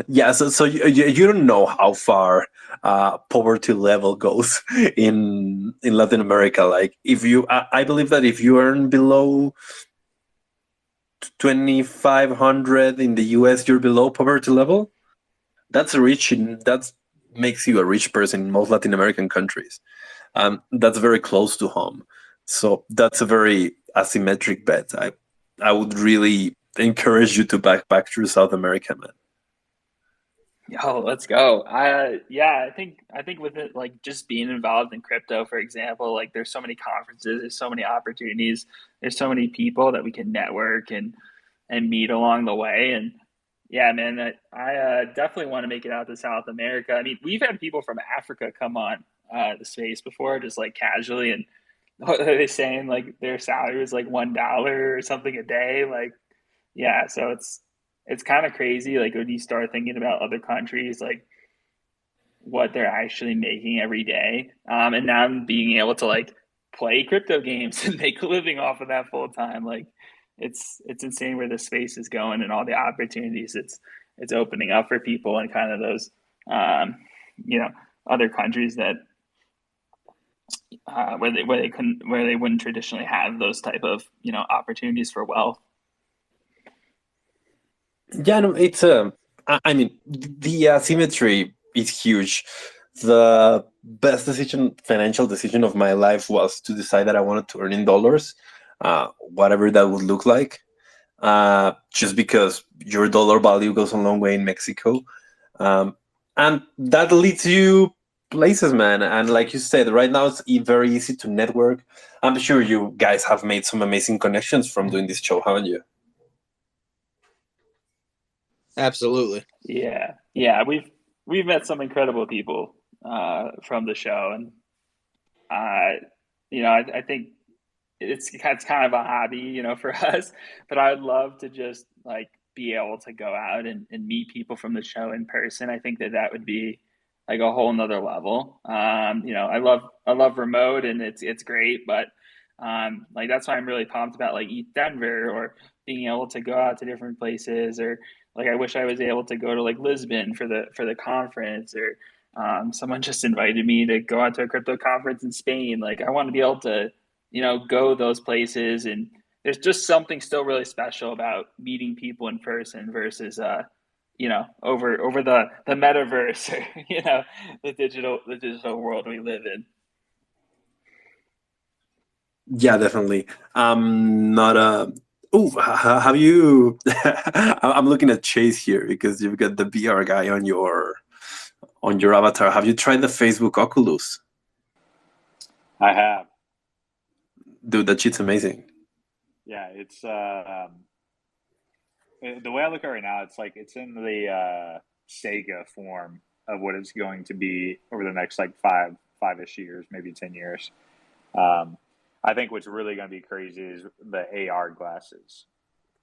Yeah, so you don't know how far poverty level goes in Latin America. Like if you, I believe that if you earn below 2,500 in the US, you're below poverty level. That's rich. That makes you a rich person in most Latin American countries. That's very close to home. So that's a very asymmetric bet. I would really encourage you to back through South America, man. Oh, let's go. I think with it, like just being involved in crypto, for example, like there's so many conferences, there's so many opportunities, there's so many people that we can network and meet along the way. And yeah, man, I definitely want to make it out to South America. I mean, we've had people from Africa come on the space before, just like casually, and what are they saying? Like their salary was like $1 or something a day. Like, yeah, so it's kind of crazy. Like when you start thinking about other countries, like what they're actually making every day, and now I'm being able to like play crypto games and make a living off of that full time. Like it's insane where the space is going and all the opportunities it's opening up for people and kind of those um, you know other countries that where they wouldn't traditionally have those type of opportunities for wealth. Yeah, no, it's I mean, the asymmetry is huge. The best financial decision of my life was to decide that I wanted to earn in dollars, whatever that would look like. Just because your dollar value goes a long way in Mexico, and that leads you places, man. And like you said, right now it's very easy to network. I'm sure you guys have made some amazing connections from doing this show, haven't you? Absolutely. Yeah, we've met some incredible people from the show, and I think it's kind of a hobby, for us. But I would love to just like be able to go out and meet people from the show in person. I think that would be like a whole nother level. I love remote, and it's great, but like that's why I'm really pumped about like East Denver, or being able to go out to different places, or like I wish I was able to go to like Lisbon for the conference, or someone just invited me to go out to a crypto conference in Spain. Like I want to be able to go those places. And there's just something still really special about meeting people in person versus over the metaverse, or the digital world we live in. Yeah, definitely. Not a. Oh, have you? I'm looking at Chase here because you've got the VR guy on your avatar. Have you tried the Facebook Oculus? I have. Dude, that shit's amazing. Yeah, it's the way I look at it right now, it's like it's in the Sega form of what it's going to be over the next like five-ish years, maybe 10 years. Um, I think what's really going to be crazy is the AR glasses.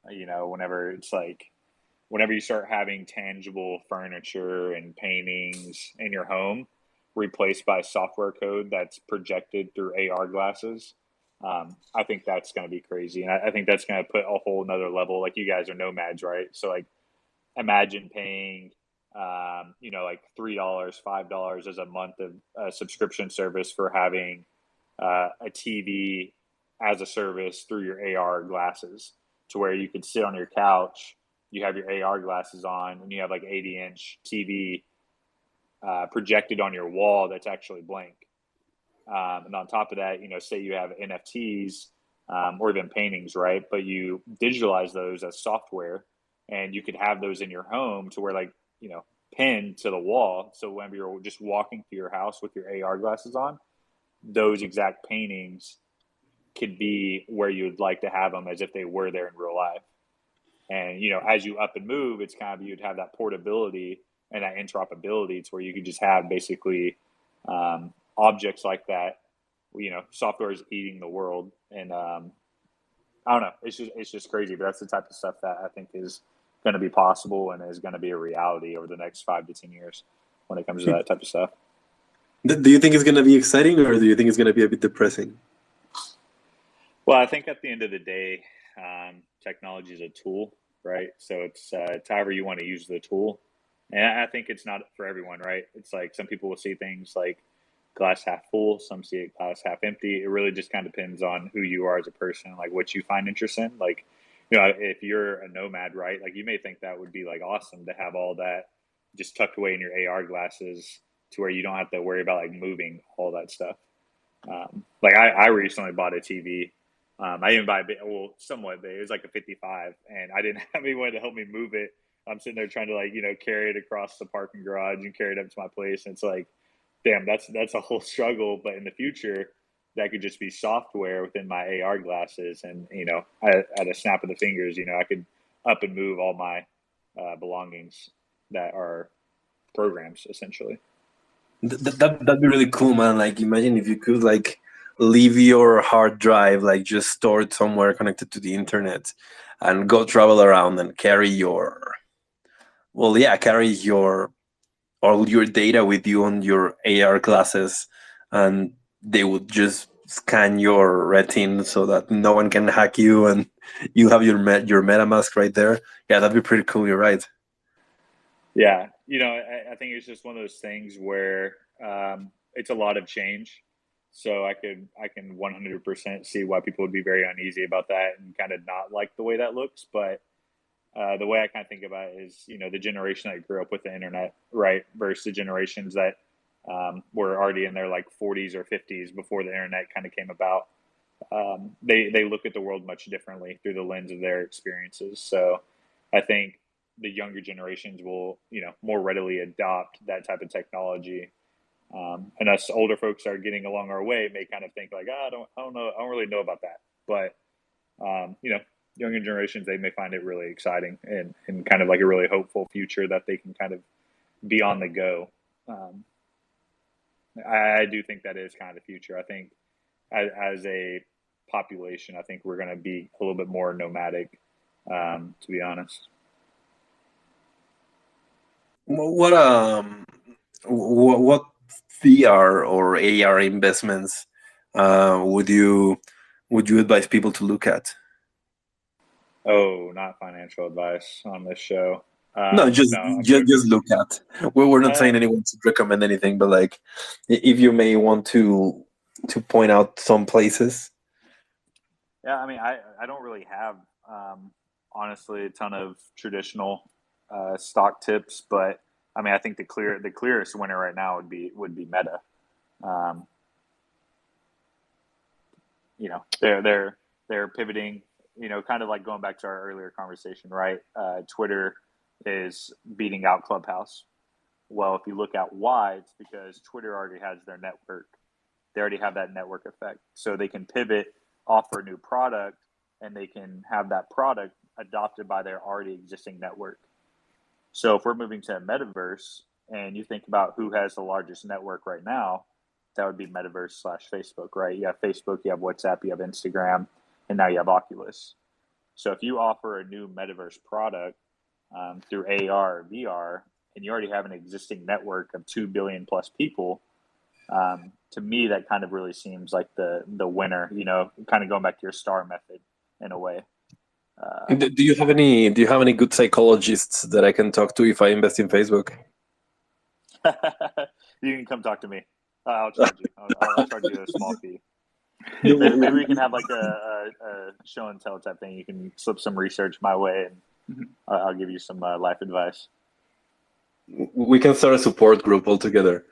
Whenever you start having tangible furniture and paintings in your home replaced by software code that's projected through AR glasses, I think that's going to be crazy. And I think that's going to put a whole nother level. Like you guys are nomads, right? So like imagine paying, like $3, $5 as a month of subscription service for having a TV as a service through your AR glasses, to where you could sit on your couch, you have your AR glasses on, and you have like 80-inch TV projected on your wall that's actually blank. And on top of that, say you have NFTs or even paintings, right? But you digitalize those as software, and you could have those in your home to where, like, pinned to the wall. So when you're just walking through your house with your AR glasses on, those exact paintings could be where you would like to have them as if they were there in real life. And, you know, as you up and move, it's kind of, you'd have that portability and that interoperability to where you could just have basically objects like that. You know, software is eating the world. And I don't know, it's just crazy. But that's the type of stuff that I think is going to be possible and is going to be a reality over the next 5 to 10 years when it comes to that type of stuff. Do you think it's going to be exciting, or do you think it's going to be a bit depressing? Well, I think at the end of the day, technology is a tool, right? So it's however you want to use the tool. And I think it's not for everyone, right? It's like some people will see things like glass half full, some see it glass half empty. It really just kind of depends on who you are as a person, like what you find interesting. Like, you know, if you're a nomad, right? Like you may think that would be like awesome to have all that just tucked away in your AR glasses to where you don't have to worry about like moving all that stuff. Like I recently bought a TV. I didn't buy a bit, well, somewhat big. It was like a 55, and I didn't have anyone to help me move it. I'm sitting there trying to like, you know, carry it across the parking garage and carry it up to my place. And it's like, damn, that's a whole struggle. But in the future, that could just be software within my AR glasses, and you know, at a snap of the fingers, you know, I could up and move all my belongings that are programs essentially. That'd be really cool, man. Like, imagine if you could like leave your hard drive like just stored somewhere connected to the internet, and go travel around and carry your, well, yeah, carry your all your data with you on your AR glasses, and they would just scan your retina so that no one can hack you, and you have your MetaMask right there. Yeah, that'd be pretty cool. You're right. Yeah, you know, I think it's just one of those things where it's a lot of change. So I can 100% see why people would be very uneasy about that and kind of not like the way that looks. But the way I kind of think about it is, you know, the generation that grew up with the internet, right, versus the generations that were already in their like 40s or 50s before the internet kind of came about. They look at the world much differently through the lens of their experiences. So I think the younger generations will, you know, more readily adopt that type of technology. And us older folks are getting along our way may kind of think like, I don't know, I don't really know about that. But you know, younger generations, they may find it really exciting and kind of like a really hopeful future that they can kind of be on the go. I do think that is kind of the future. I think as a population, I think we're going to be a little bit more nomadic, to be honest. What VR or AR investments would you advise people to look at? Oh, not financial advice on this show. No, just look at. We're not saying Uh, anyone should recommend anything, but like, if you may want to point out some places. Yeah, I mean, I don't really have honestly a ton of traditional stock tips, but I mean, I think the clearest winner right now would be Meta. You know, they're pivoting. You know, kind of like going back to our earlier conversation, right? Twitter is beating out Clubhouse. Well, if you look at why, it's because Twitter already has their network. They already have that network effect, so they can pivot, offer a new product, and they can have that product adopted by their already existing network. So if we're moving to a metaverse and you think about who has the largest network right now, that would be metaverse / Facebook, right? You have Facebook, you have WhatsApp, you have Instagram, and now you have Oculus. So if you offer a new metaverse product through AR or VR, and you already have an existing network of 2 billion plus people, to me, that kind of really seems like the winner, you know, kind of going back to your star method in a way. Do you have any good psychologists that I can talk to if I invest in Facebook? You can come talk to me. I'll charge you. I'll charge you a small fee. Maybe we can have like a show and tell type thing. You can slip some research my way, and I'll give you some life advice. We can start a support group all together.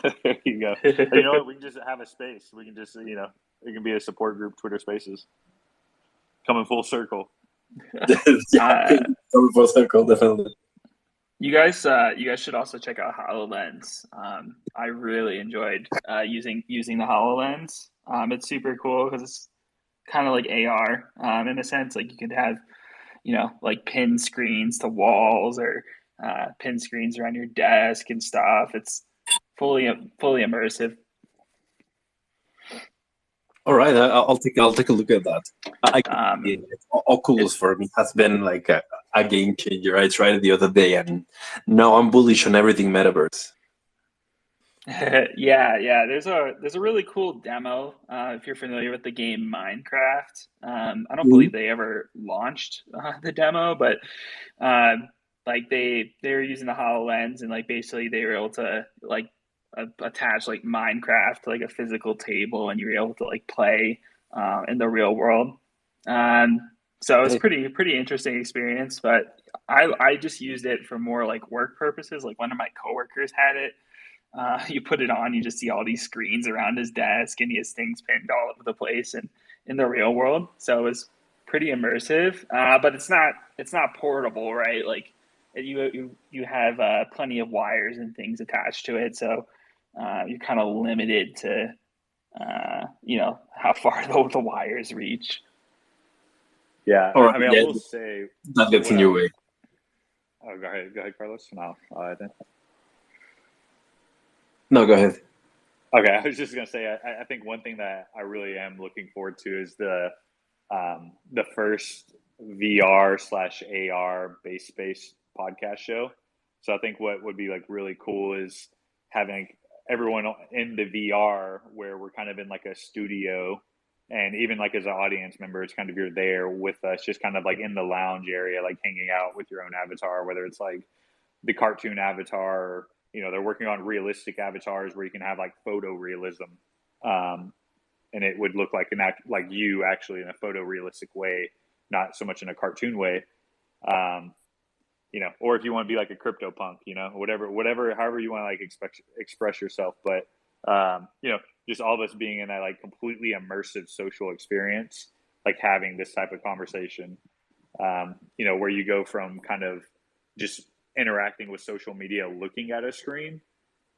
There you go. You know what? We can just have a space. We can just, you know, it can be a support group, Twitter Spaces. Coming full circle. Yeah, full circle, definitely. You guys should also check out HoloLens. I really enjoyed using the HoloLens. It's super cool because it's kind of like AR in a sense. Like you could have, like pin screens to walls or pin screens around your desk and stuff. It's fully immersive. All right, I'll take a look at that. Um, Oculus for me has been like a game changer. I tried it the other day, and now I'm bullish on everything metaverse. yeah. There's a really cool demo if you're familiar with the game Minecraft. I don't believe they ever launched the demo, but like they were using the HoloLens and like basically they were able to like attach like Minecraft to like a physical table, and you were able to like play in the real world. So it's pretty interesting experience, but I just used it for more like work purposes. Like one of my coworkers had it. You put it on, you just see all these screens around his desk, and he has things pinned all over the place and in the real world. So it was pretty immersive, but it's not portable, right? Like you have plenty of wires and things attached to it, so you're kind of limited to how far the wires reach. Yeah, All right, I mean, yeah, I will say that gets in your way. Oh, go ahead, Carlos. No, then. No, go ahead. Okay, I was just gonna say, I think one thing that I really am looking forward to is the first VR/AR base space podcast show. So I think what would be like really cool is having everyone in the VR where we're kind of in like a studio, and even like as an audience member, it's kind of you're there with us, just kind of like in the lounge area, like hanging out with your own avatar, whether it's like the cartoon avatar, or, they're working on realistic avatars where you can have like photorealism, and it would look like like you actually in a photorealistic way, not so much in a cartoon way. Or if you want to be like a crypto punk, whatever, however you want to like express yourself. But, just all of us being in that like completely immersive social experience, like having this type of conversation, where you go from kind of just interacting with social media, looking at a screen,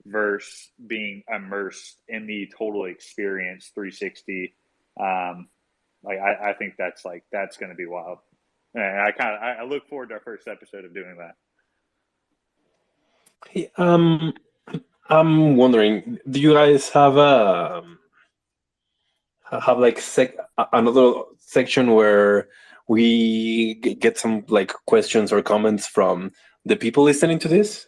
versus being immersed in the total experience 360. I think that's going to be wild. And I look forward to our first episode of doing that. Hey, I'm wondering, do you guys have like another section where we get some like questions or comments from the people listening to this?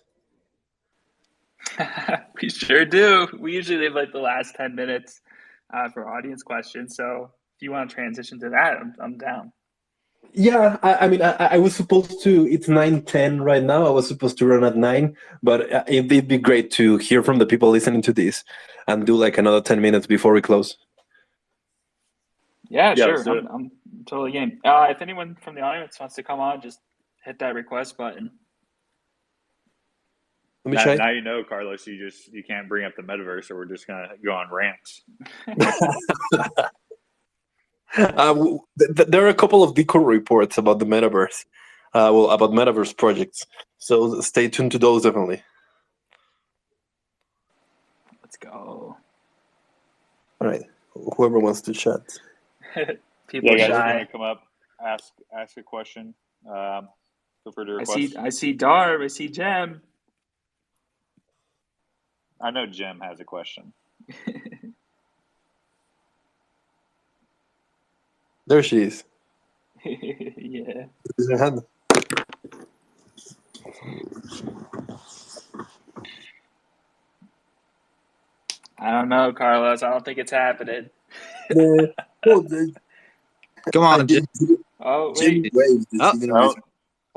We sure do. We usually leave like the last 10 minutes for audience questions. So if you want to transition to that, I'm down. Yeah, I mean, I was supposed to. It's 9:10 right now. I was supposed to run at 9, but it'd be great to hear from the people listening to this and do like another 10 minutes before we close. Yeah, Yeah, sure. let's do it. I'm totally game. If anyone from the audience wants to come on, just hit that request button. Let me try. Now you know, Carlos, you can't bring up the metaverse, or we're just gonna go on rants. There are a couple of Discord reports about the metaverse, about metaverse projects. So stay tuned to those definitely. Let's go. All right, whoever wants to chat. People Yeah, guys, if you shy. want to come up, ask a question, feel free to request. I see Darb. I see Jem. I know Jim has a question. There she is. Yeah. Raise her hand. I don't know, Carlos. I don't think it's happening. Come on, Jim. Oh, wait.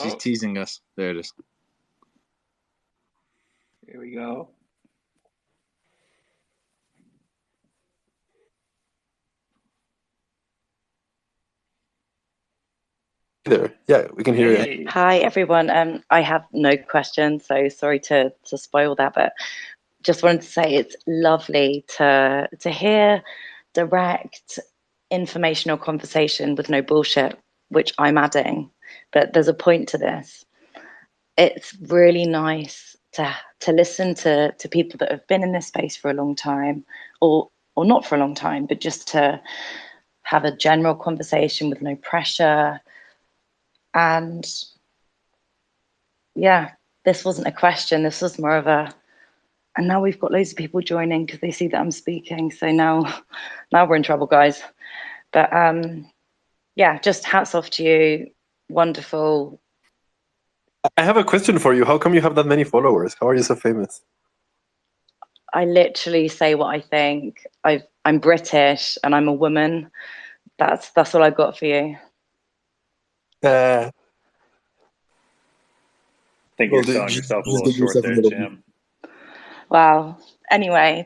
She's teasing us. There it is. Here we go. There. Yeah, we can hear you. Hey. Hi, everyone. I have no questions, so sorry to spoil that, but just wanted to say it's lovely to hear direct informational conversation with no bullshit, which I'm adding. But there's a point to this. it's really nice to listen to people that have been in this space for a long time, or not for a long time, but just to have a general conversation with no pressure. And yeah, this wasn't a question. This was more of a, and now we've got loads of people joining because they see that I'm speaking. So now we're in trouble, guys. But yeah, just hats off to you. Wonderful. I have a question for you. How come you have that many followers? How are you so famous? I literally say what I think. I'm British and I'm a woman. That's all I've got for you. I think Well, you're selling yourself a just little give short yourself a there, little Jim. Well, anyway,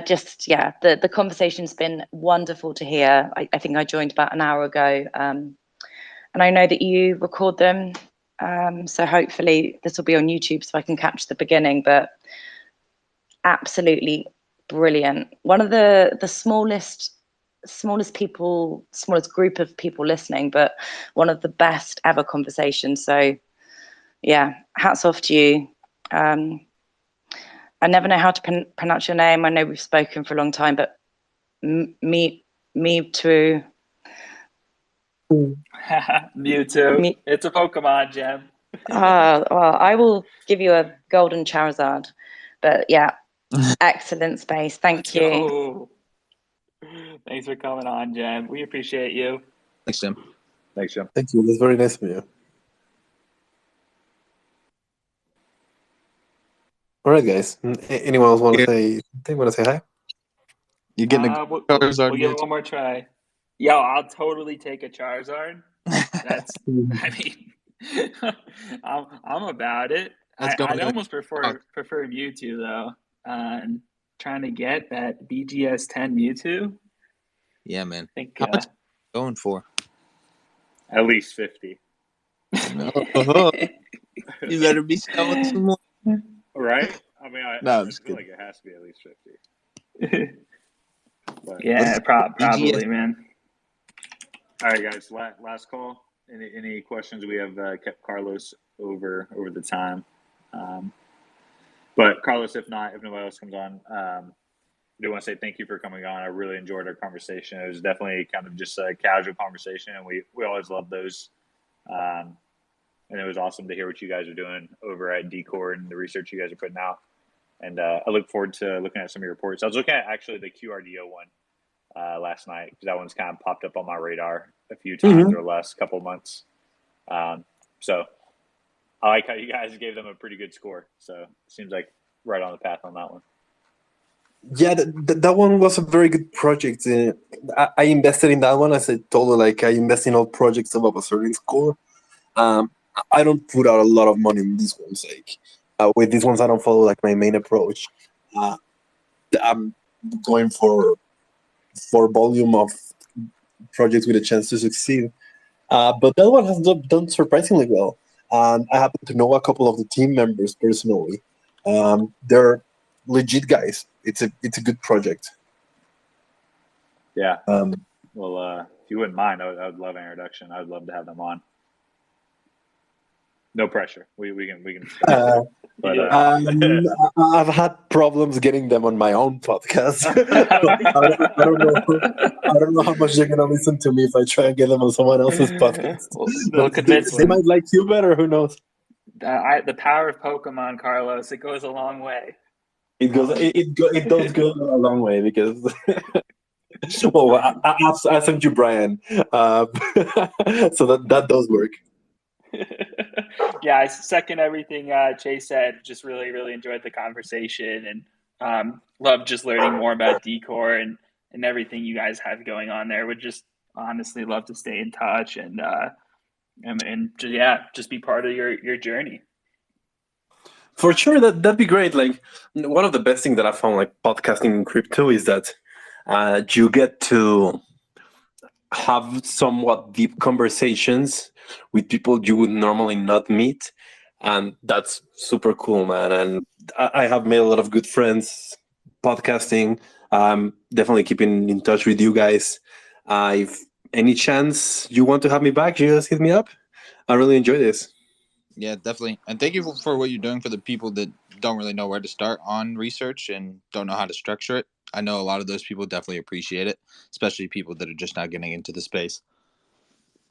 just yeah, the conversation's been wonderful to hear. I think I joined about an hour ago, and I know that you record them, so hopefully this will be on YouTube so I can catch the beginning. But absolutely brilliant. One of the smallest group of people listening, but one of the best ever conversations. So yeah, hats off to you. I never know how to pronounce your name. I know we've spoken for a long time, but me too. Mewtwo. It's a Pokemon, Gem. Well, I will give you a golden Charizard. But yeah, excellent space. Thank you. Yo. Thanks for coming on, Gem. We appreciate you. Thanks, Jim. Thanks, Jim. Thank you. That's very nice of you. All right, guys. Anyone else want to say? They want to say hi? You getting a We'll Charizard? give it one more try. Yo, I'll totally take a Charizard. That's, I mean, I'm about it. I'd almost prefer Mewtwo though. And trying to get that BGS 10 Mewtwo. Yeah, man. I think How much going for? At least 50. You better be selling some more. Right? I mean, I No, I'm feel just kidding. like it has to be at least 50. But, yeah, probably, man. all right, guys. Last call. Any questions? We have kept Carlos over the time. But Carlos, if nobody else comes on, I do want to say thank you for coming on. I really enjoyed our conversation. It was definitely kind of just a casual conversation, and we always love those. And it was awesome to hear what you guys are doing over at Decor and the research you guys are putting out. And I look forward to looking at some of your reports. I was looking at actually the QRDO one last night because that one's kind of popped up on my radar a few times or last couple of months. So I like how you guys gave them a pretty good score. So it seems like right on the path on that one. Yeah, that one was a very good project. I invested in that one. As I told you, like I invest in all projects above a certain score. I don't put out a lot of money in these ones. Like with these ones, I don't follow like my main approach. I'm going for volume of projects with a chance to succeed. But that one has done surprisingly well. And I happen to know a couple of the team members personally. They're legit guys. It's a good project. Yeah. Well, if you wouldn't mind, I would love an introduction. I would love to have them on. No pressure. We can. But I've had problems getting them on my own podcast. I don't know how much they're gonna listen to me if I try and get them on someone else's podcast. We'll convince They might like you better. Who knows? The power of Pokemon, Carlos. It goes a long way. It does go a long way because. Well, I sent you Brian, so that does work. Yeah, I second everything Chase said. Just really enjoyed the conversation and love just learning more about Decor and everything you guys have going on there. Would just honestly love to stay in touch and just be part of your journey. For sure, that'd be great. Like one of the best things that I found like podcasting in crypto is that you get to have somewhat deep conversations with people you would normally not meet, and that's super cool, man. And I have made a lot of good friends podcasting. Definitely keeping in touch with you guys. If any chance you want to have me back, you just hit me up. I really enjoy this. Yeah, definitely. And thank you for what you're doing for the people that don't really know where to start on research and don't know how to structure it. I know a lot of those people definitely appreciate it, especially people that are just now getting into the space.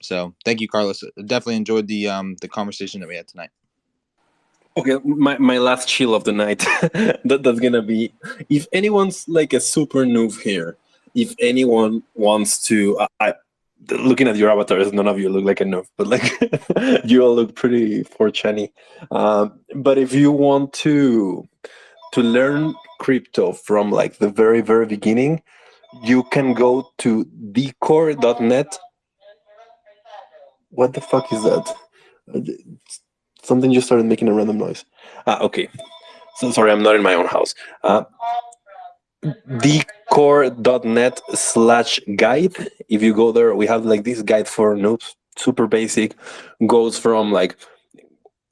So thank you, Carlos. Definitely enjoyed the conversation that we had tonight. Okay, my last chill of the night. That's gonna be, if anyone's like a super noob here, if anyone wants to, looking at your avatars, none of you look like a noob, but like you all look pretty fortunny. But if you want to learn crypto from like the very beginning, you can go to decore.net. What the fuck is that? Something just started making a random noise. Okay. So sorry, I'm not in my own house. Decore.net/guide. If you go there, we have like this guide for noobs, super basic, goes from like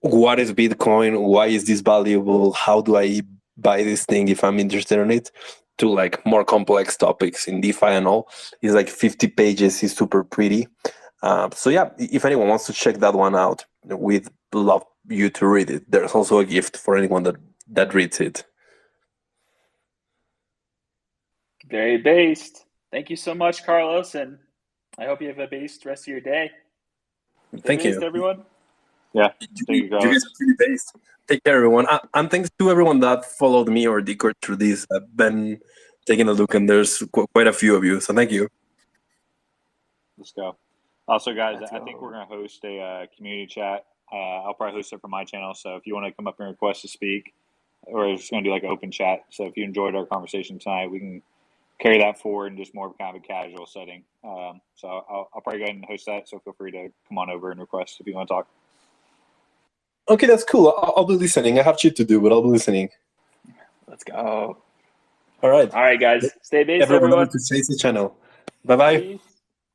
what is Bitcoin, why is this valuable, how do I buy this thing if I'm interested in it, to like more complex topics in DeFi and all. It's like 50 pages. It's super pretty. So yeah, if anyone wants to check that one out, we'd love you to read it. There's also a gift for anyone that reads it. Very based. Thank you so much, Carlos, and I hope you have a based rest of your day. Thank based, you, everyone. Yeah, thank you, You guys Carlos. are pretty based. Take care, everyone. And thanks to everyone that followed me or Discord through this. I've been taking a look, and there's quite a few of you. So thank you. Let's go. Also, guys, Let's I think go. we're going to host a community chat. I'll probably host it for my channel. So if you want to come up and request to speak, or just going to do like an open chat. So if you enjoyed our conversation tonight, we can carry that forward in just more of kind of a casual setting. So I'll probably go ahead and host that. So feel free to come on over and request if you want to talk. Okay, that's cool. I'll be listening. I have shit to do, but I'll be listening. Let's go. All right. All right, guys. Stay based, Everyone, everyone. remember to chase the channel. Bye-bye. Peace.